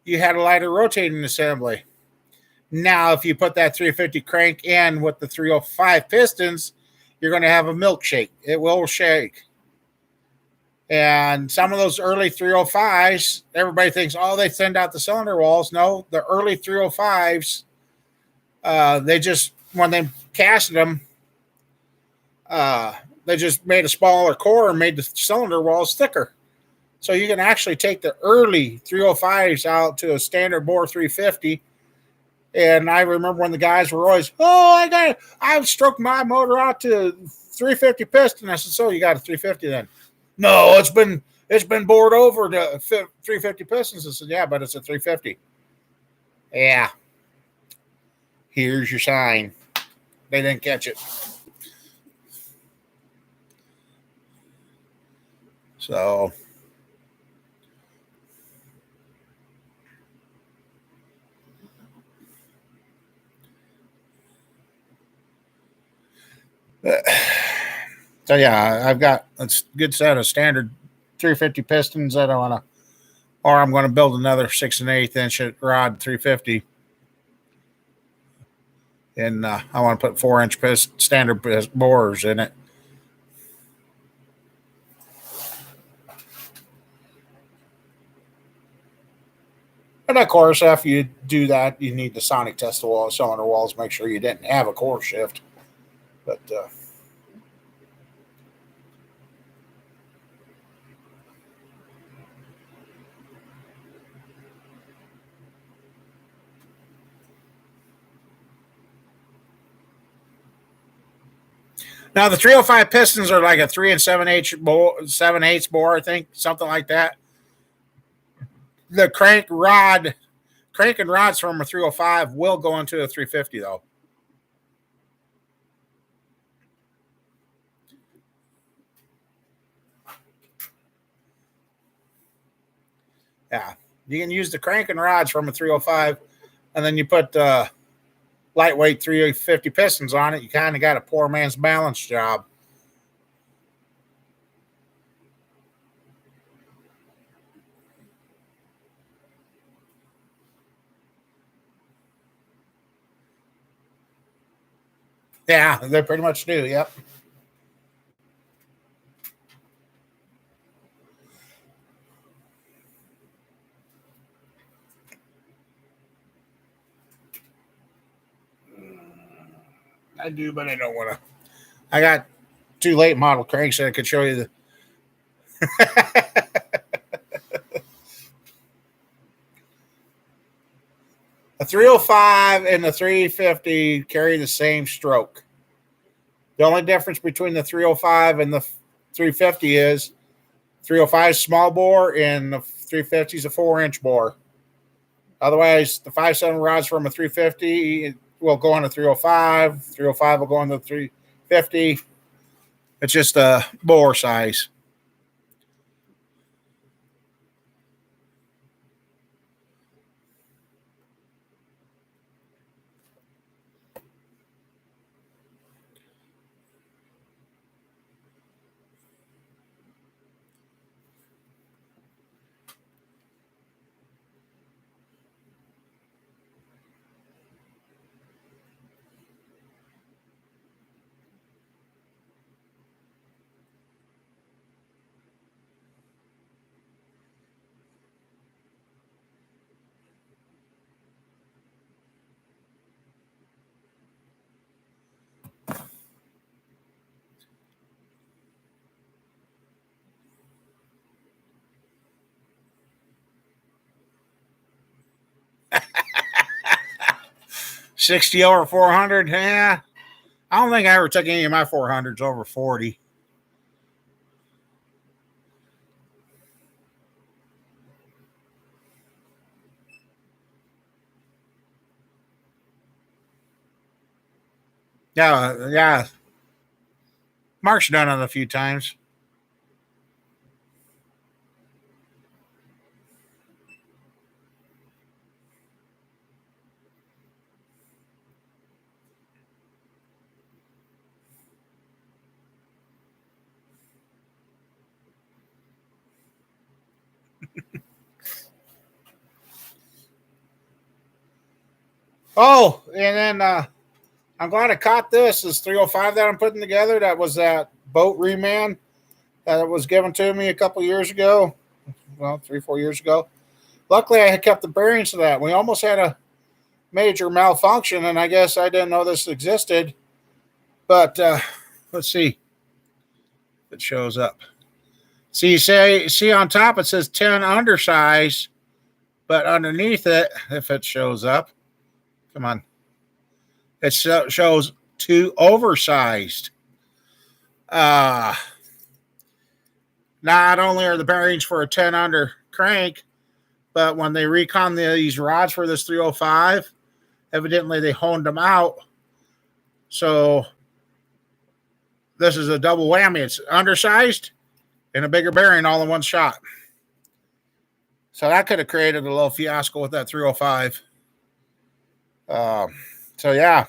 you had a lighter rotating assembly. Now, if you put that 350 crank in with the 305 pistons, you're going to have a milkshake. It will shake. And some of those early 305s, everybody thinks, oh, they thinned out the cylinder walls. No, the early 305s, they just, when they casted them, they just made a smaller core and made the cylinder walls thicker. So you can actually take the early 305s out to a standard bore 350. And I remember when the guys were always, I've stroked my motor out to 350 piston. I said, so you got a 350 then? No, it's been bored over to 350 pistons. I said, yeah, but it's a 350. Yeah. Here's your sign. They didn't catch it. So yeah, I've got a good set of standard 350 pistons that I want to, or I'm going to build another 6 1/8 inch rod 350. And I want to put 4-inch standard bores in it. And of course, after you do that, you need to sonic test the cylinder walls, make sure you didn't have a core shift. But now the 305 pistons are like a 3 7/8 bore, I think, something like that. The crank and rods from a 305 will go into a 350 though. Yeah, you can use the crank and rods from a 305, and then you put lightweight 350 pistons on it. You kind of got a poor man's balance job. Yeah, they pretty much do. Yep. I do, but I don't want to. I got 2 late model cranks that I could show you the. A 305 and the 350 carry the same stroke. The only difference between the 305 and the 350 is 305 is small bore and the 350 is a 4-inch bore. Otherwise, the 5.7 rods from a 350 will go on a 305. 305 will go on the 350. It's just a bore size. $60 over $400. Yeah, I don't think I ever took any of my 400s over $40. Yeah. Mark's done it a few times. Oh, and then I'm glad I caught this. This 305 that I'm putting together. That was that boat reman that was given to me a couple years ago. Well, 3-4 years ago. Luckily, I had kept the bearings to that. We almost had a major malfunction, and I guess I didn't know this existed. But let's see if it shows up. See on top it says 10 undersize, but underneath it, if it shows up, come on, it shows 2 oversized. Not only are the bearings for a 10 under crank, but when they recon these rods for this 305, evidently they honed them out. So this is a double whammy. It's undersized and a bigger bearing all in one shot. So that could have created a little fiasco with that 305. So yeah,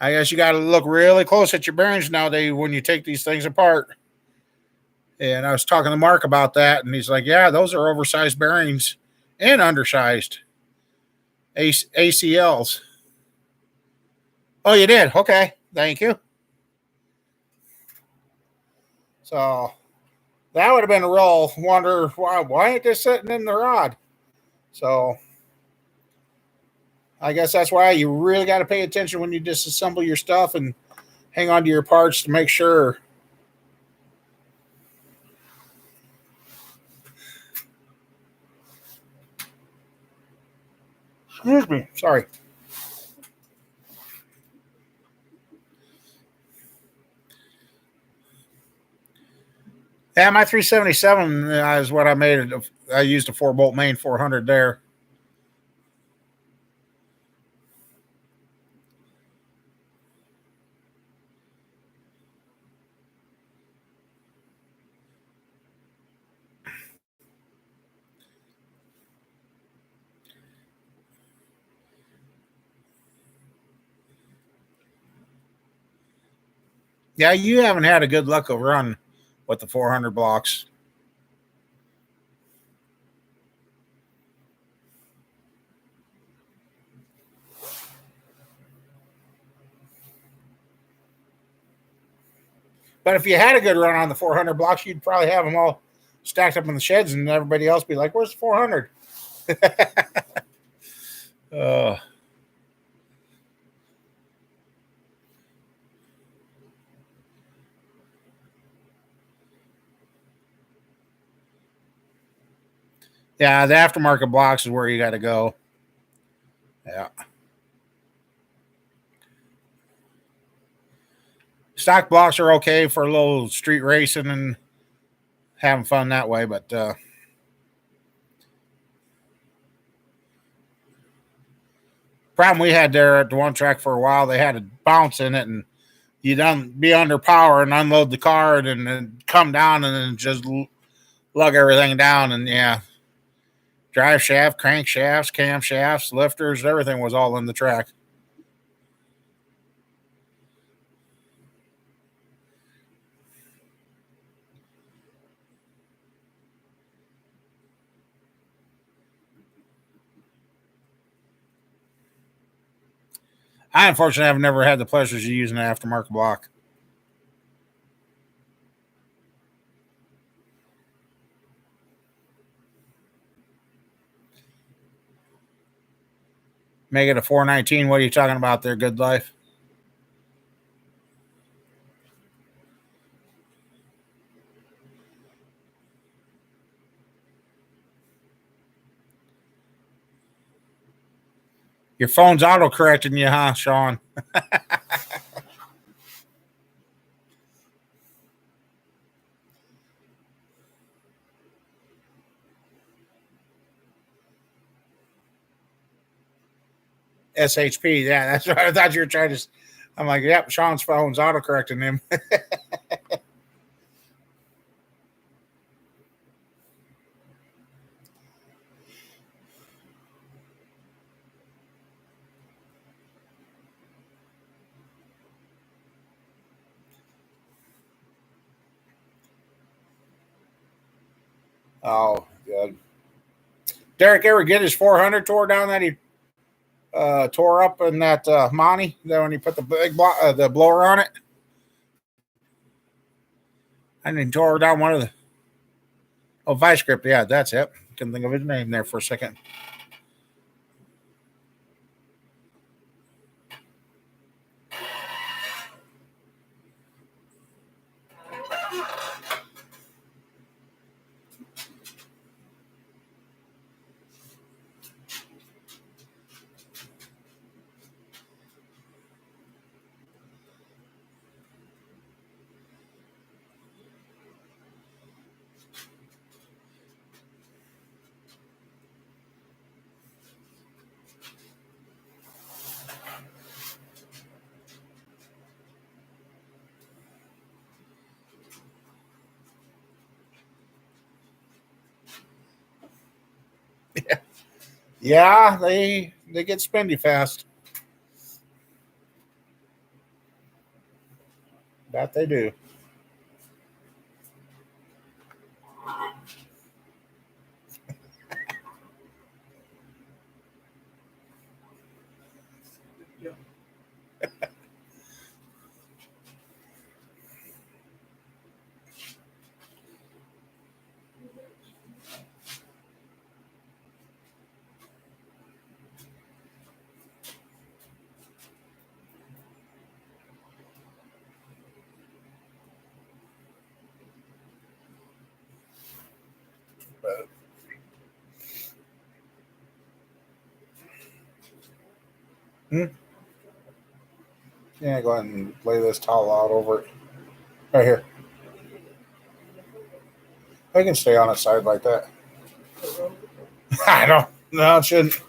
I guess you got to look really close at your bearings nowadays when you take these things apart. And I was talking to Mark about that, and he's like, yeah, those are oversized bearings and undersized ACLs. Oh, you did? Okay. Thank you. So that would have been a real wonder why ain't this sitting in the rod? So I guess that's why you really got to pay attention when you disassemble your stuff and hang on to your parts to make sure. Excuse me. Sorry. Yeah, my 377 is what I made. I used a 4-bolt main 400 there. Yeah, you haven't had a good luck of run with the 400 blocks. But if you had a good run on the 400 blocks, you'd probably have them all stacked up in the sheds, and everybody else be like, "Where's the 400?" Yeah, the aftermarket blocks is where you got to go. Yeah. Stock blocks are okay for a little street racing and having fun that way, but problem we had there at the one track for a while, they had a bounce in it, and you'd be under power and unload the car and then come down and then just lug everything down. And yeah, drive shaft, crank shafts, cam shafts, lifters, everything was all in the track. I unfortunately have never had the pleasures of using an aftermarket block. Make it a 419. What are you talking about there, Good Life? Your phone's auto correcting you, huh, Sean? SHP. Yeah, that's what I thought you were trying to. I'm like, yep, Sean's phone's auto correcting him. Oh, good. Derek ever get his 400 tore down that he tore up in that Monty? Then when he put the the blower on it, and he tore down one of the vice grip. Yeah, that's it. Couldn't think of his name there for a second. Yeah, they get spendy fast. That they do. But, hmm? Yeah, go ahead and lay this towel out over it. Right here. I can stay on its side like that. I don't. No, it shouldn't.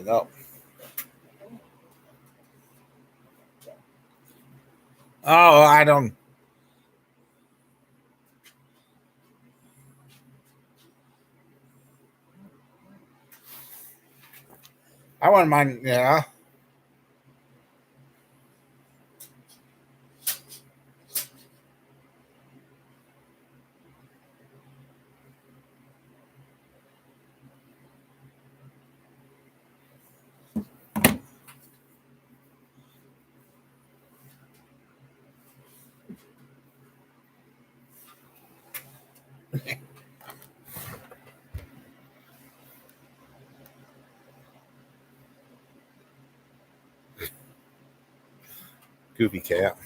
No. Oh, I don't. I wouldn't mind. Yeah. Goofy cat.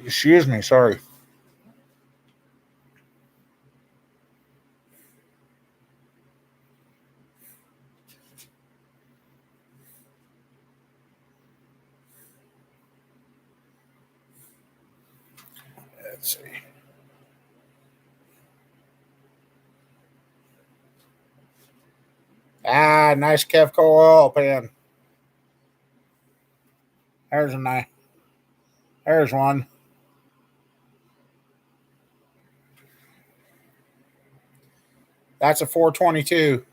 Excuse me, sorry. Let's see. Ah, nice Kevco oil pan. There's a nice. There's one. That's a 422.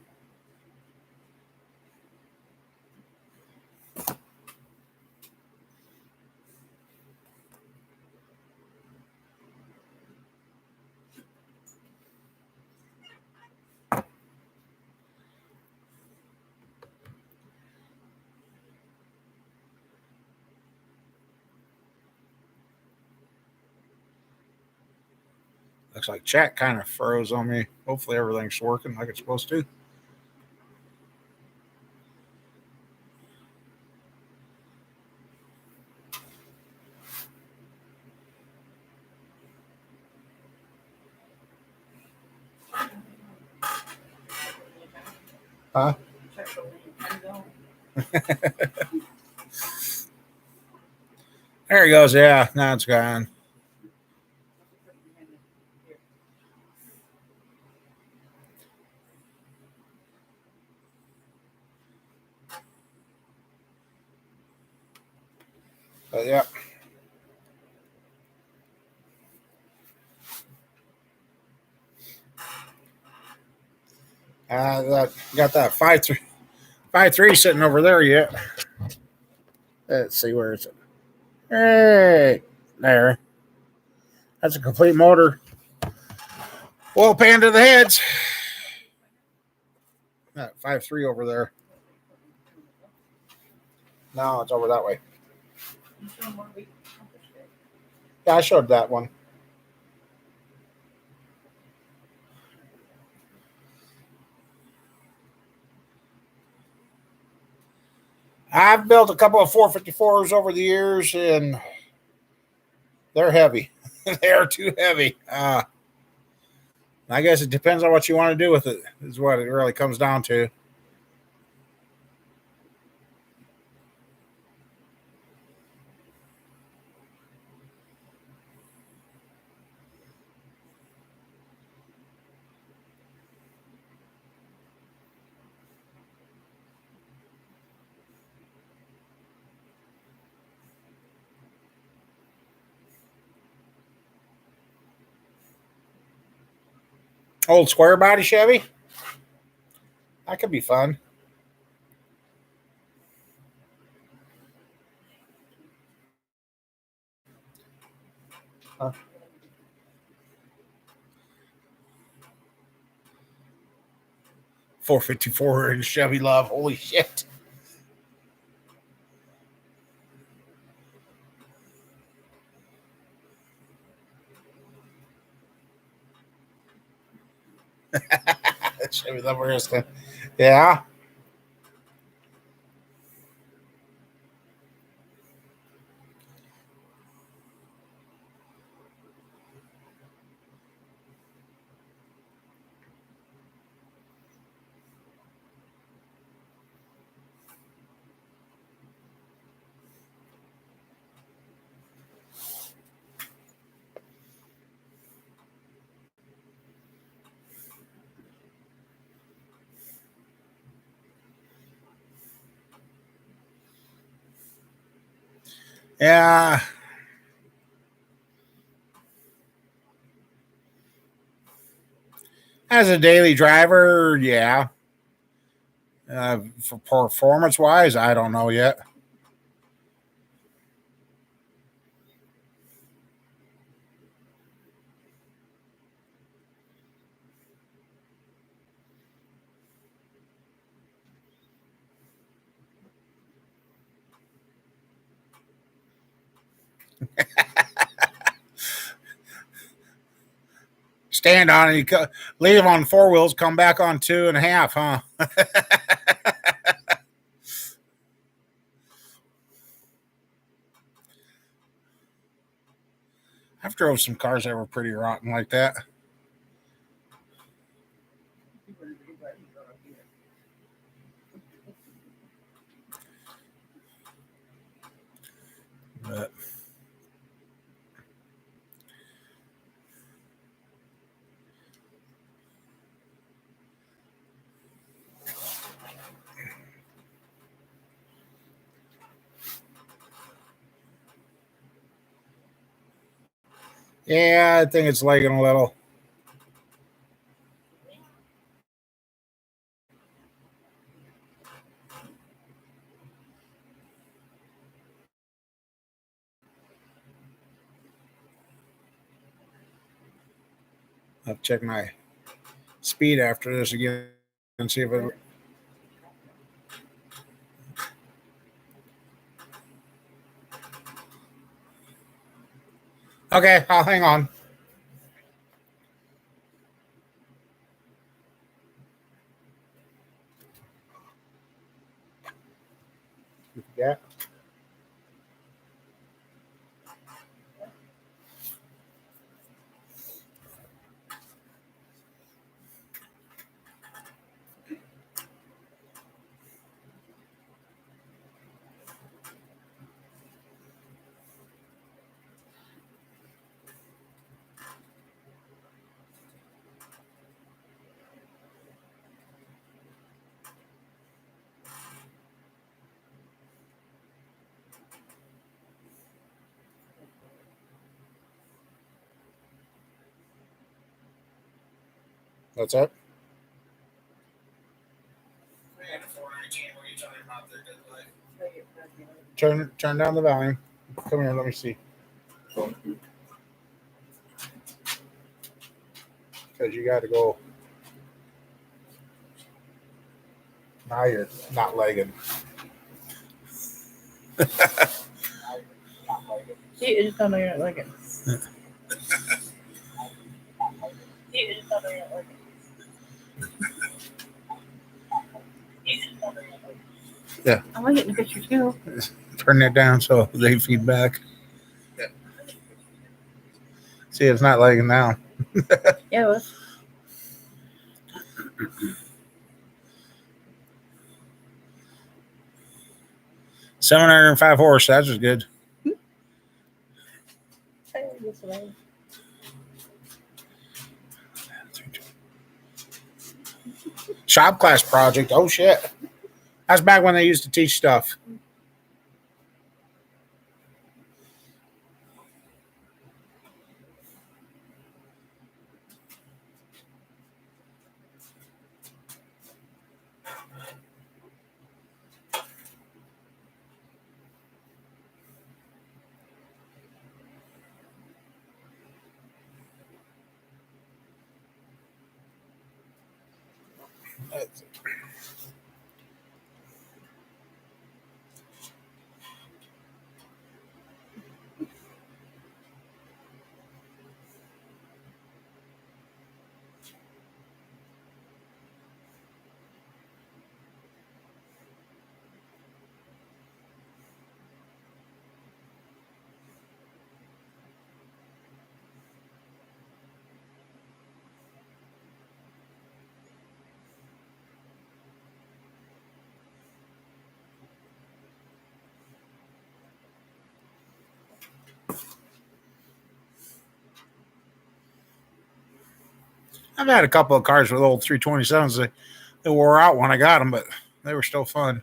Looks like chat kind of froze on me. Hopefully everything's working like it's supposed to. Huh? There he goes. Yeah, now it's gone. But yeah. Got that 5.3 sitting over there yet. Let's see, where is it? Hey, there. That's a complete motor. Oil pan to the heads. That 5.3 over there. No, it's over that way. Yeah, I showed that one. I've built a couple of 454s over the years, and they're heavy. They're too heavy. I guess it depends on what you want to do with it, is what it really comes down to. Old square body Chevy? That could be fun. Huh? 454 in Chevy Love. Holy shit. Chevy Love is good. Yeah. Yeah. As a daily driver, yeah. For performance wise, I don't know yet. Stand on it, you leave on 4 wheels, come back on 2.5, huh? I've drove some cars that were pretty rotten like that. But yeah, I think it's lagging a little. I'll check my speed after this again and see if it. Okay, I'll hang on. Yeah. What's up? Turn down the volume. Come here, let me see. Because you got to go. Now you're not lagging. You just don't know you're not looking. Yeah. I'm looking at the picture too. Turn that down so they feed back. Yeah. See, it's not lagging now. Yeah, it was. $705 horse. That was good. Shop class project. Oh shit. That's back when they used to teach stuff. I've had a couple of cars with old 327s. They wore out when I got them, but they were still fun.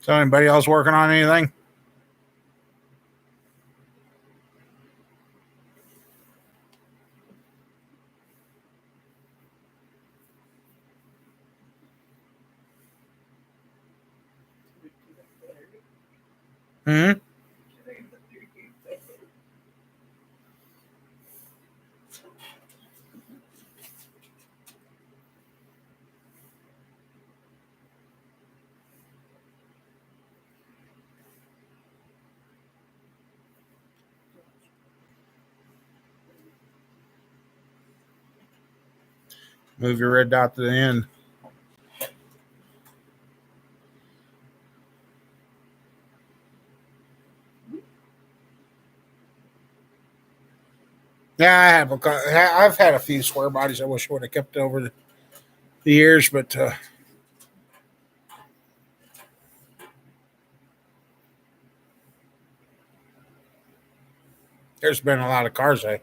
So, anybody else working on anything? Hmm? Move your red dot to the end. Yeah, I've had a few square bodies I wish I would have kept over the years, but there's been a lot of cars I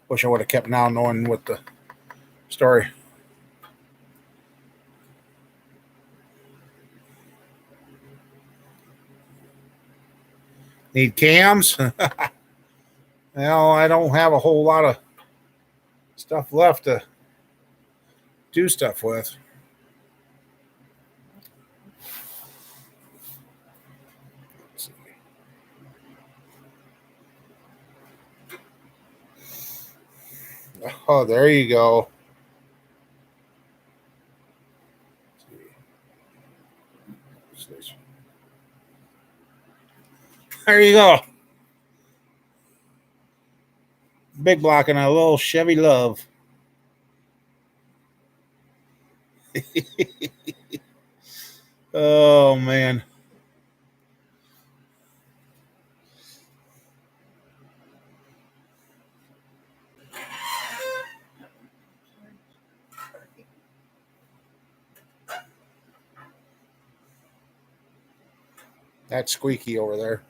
wish I would have kept now, knowing what the story. Need cams? Well, I don't have a whole lot of stuff left to do stuff with. Oh, there you go. There you go. Big block and a little Chevy Love. Oh man. That's squeaky over there.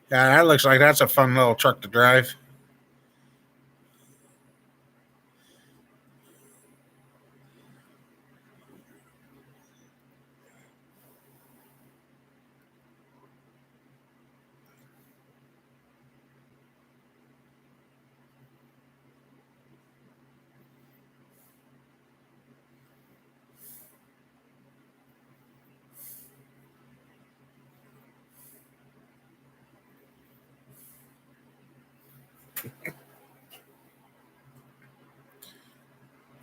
Yeah, that looks like that's a fun little truck to drive.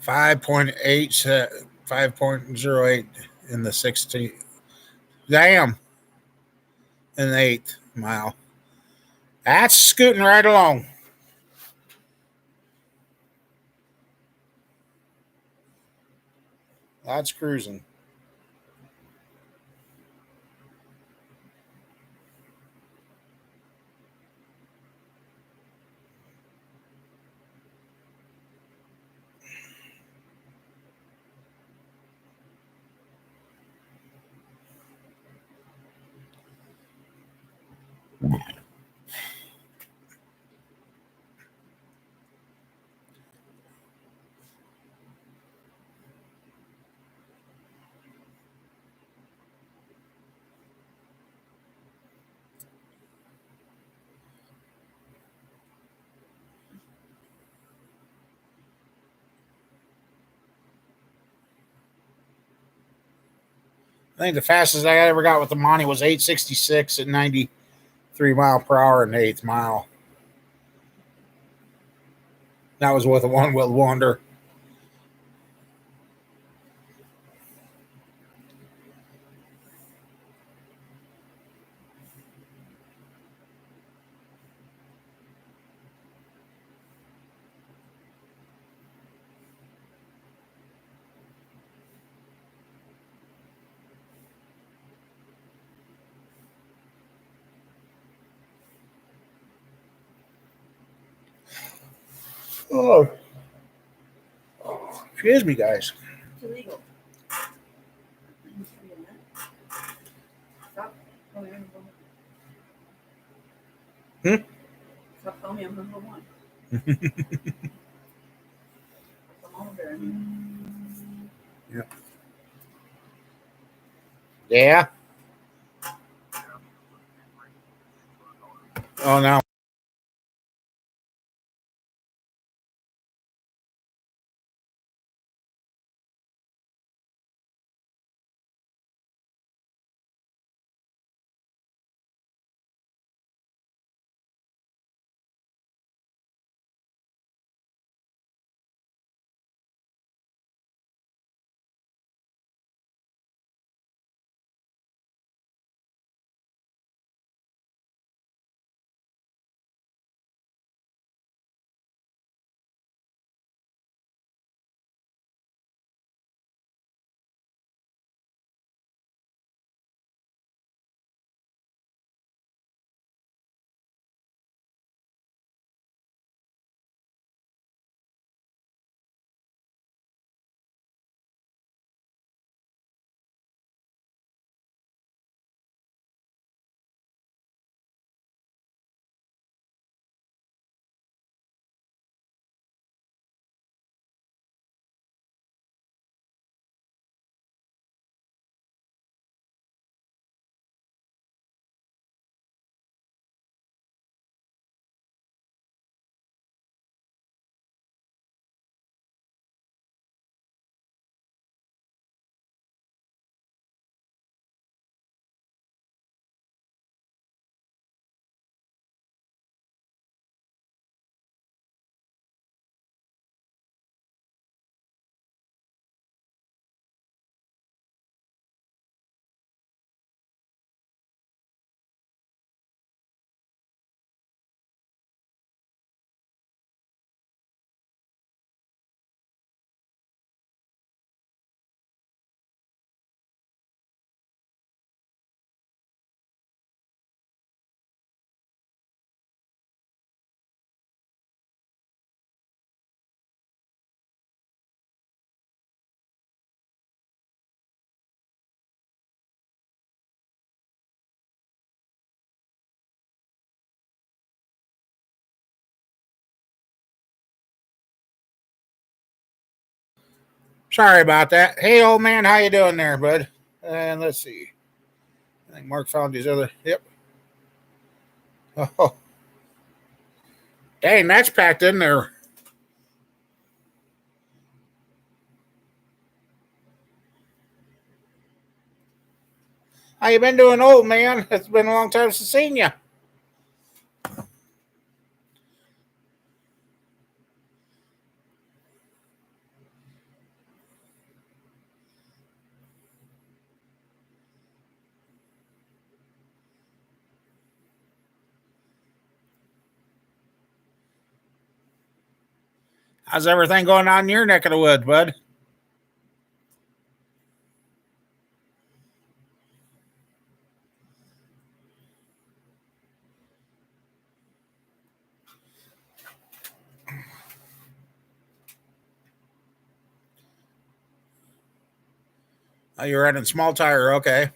.8, 5.08 in the 16. Damn, in the 8th mile. That's scooting right along. That's cruising. I think the fastest I ever got with the Monty was 866 at 93 mph in the 8th mile. That was with a one wheel wonder. Oh, excuse me, guys. It's illegal. Stop. Hmm? Stop telling me I'm number one. I'm over there. Yeah. Yeah. Oh, no. Sorry about that. Hey, old man, how you doing there, bud? And let's see. I think Mark found his other. Yep. Oh, dang, that's packed in there. How you been doing, old man? It's been a long time since seen you. How's everything going on in your neck of the woods, bud? Oh, you're running small tire, okay.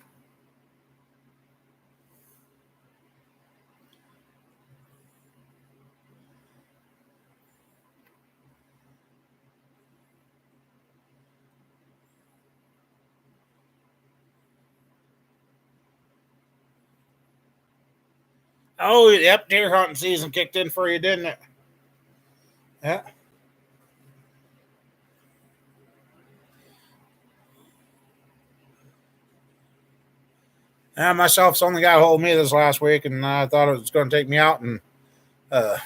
Oh, yep, deer hunting season kicked in for you, didn't it? Yeah. Myself's only got a hold of me this last week, and I thought it was going to take me out. And uh,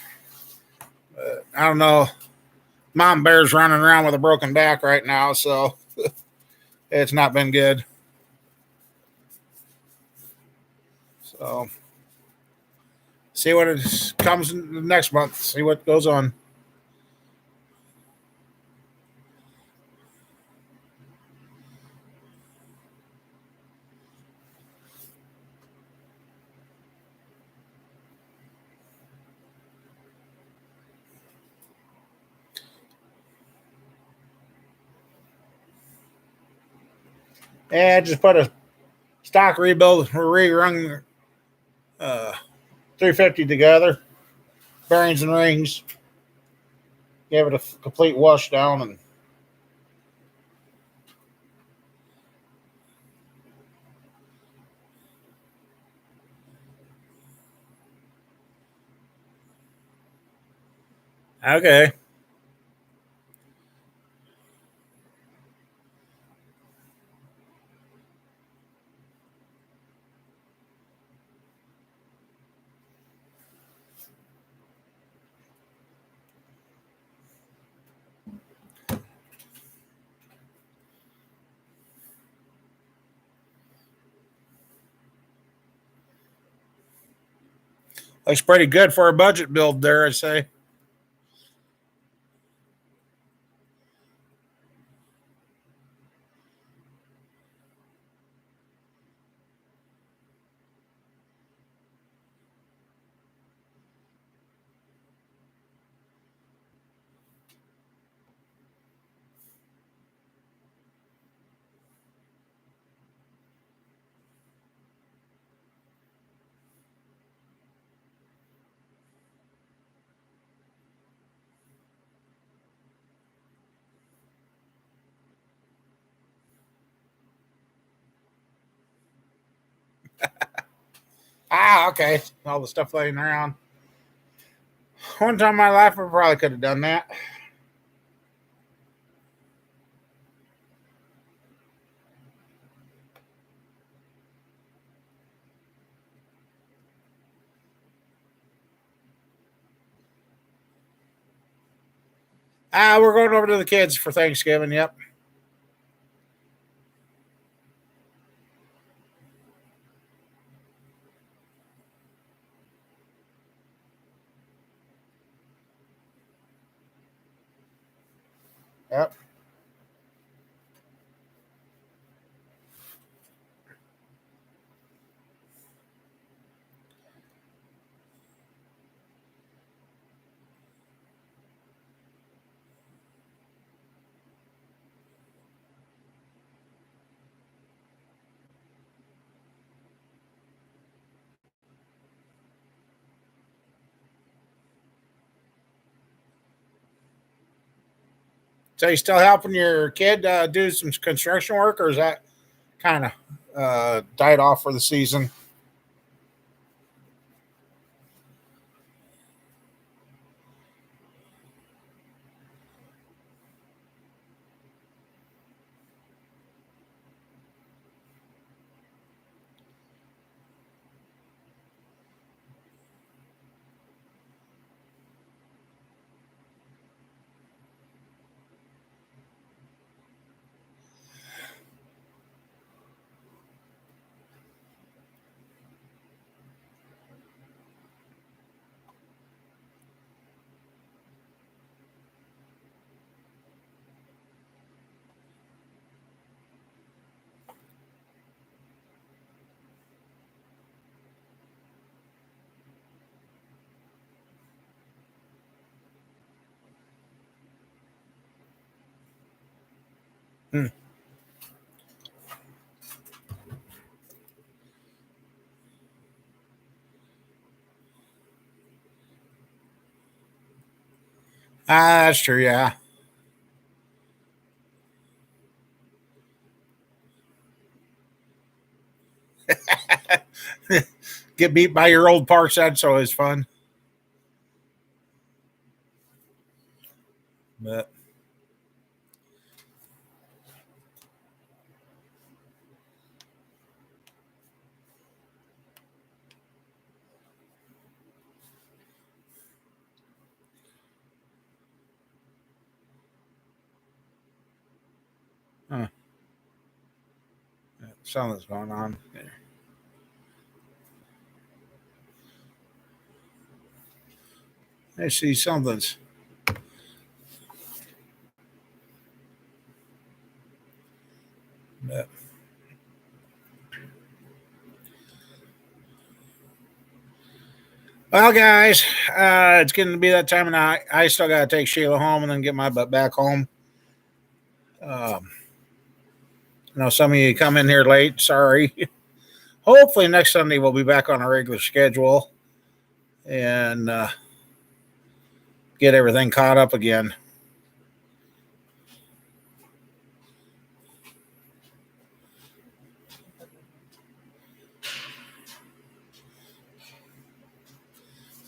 I don't know. Mom bear's running around with a broken back right now, so it's not been good. So see what it comes in next month. See what goes on. And just put a stock rebuild rerun 350 together, bearings and rings. Gave it a complete wash down and okay. Looks pretty good for a budget build there, I say. Ah, okay. All the stuff laying around. One time in my life, I probably could have done that. We're going over to the kids for Thanksgiving. Yep. Yep. So you still helping your kid do some construction work, or is that kind of died off for the season? Hmm. That's true. Yeah. Get beat by your old parks. That's always fun. But huh, something's going on there. I see something's. But, well, guys, it's getting to be that time of night. I still got to take Sheila home and then get my butt back home. Um, I know some of you come in here late. Sorry. Hopefully next Sunday we'll be back on a regular schedule and get everything caught up again.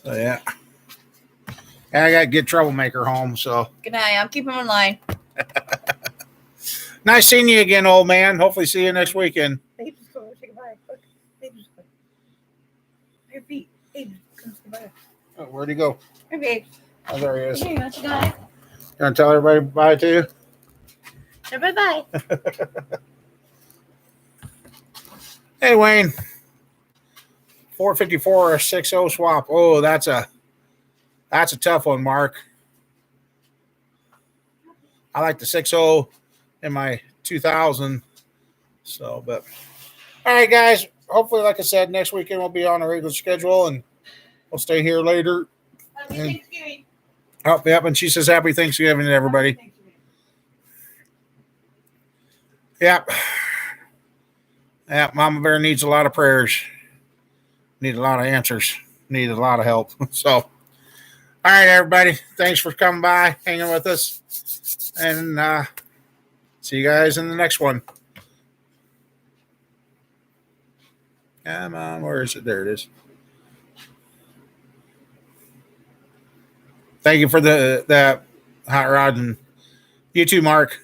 So yeah, I got to get Troublemaker home. So Good night. I'm keeping him in line. nice seeing you again, old man. Hopefully see you next weekend. Hey, just go say goodbye. Look, hey, just go. Your feet. Hey, just come say goodbye. Oh, where'd he go? Hey, babe. Oh, there he is. Here, you want to say goodbye? You want to tell everybody bye too? Bye bye. Hey, Wayne. 454 or a 6-0 swap. Oh, that's a tough one, Mark. I like the 6-0 in my 2000. So, but all right, guys. Hopefully, like I said, next weekend we'll be on a regular schedule and we'll stay here later. Happy Thanksgiving. Oh, yep. And she says happy Thanksgiving to everybody. Happy Thanksgiving. Yep. Yeah, Mama Bear needs a lot of prayers. Need a lot of answers. Need a lot of help. So, all right, everybody. Thanks for coming by, hanging with us. And see you guys in the next one. Come on. Where is it? There it is. Thank you for the hot rod, and you too, Mark.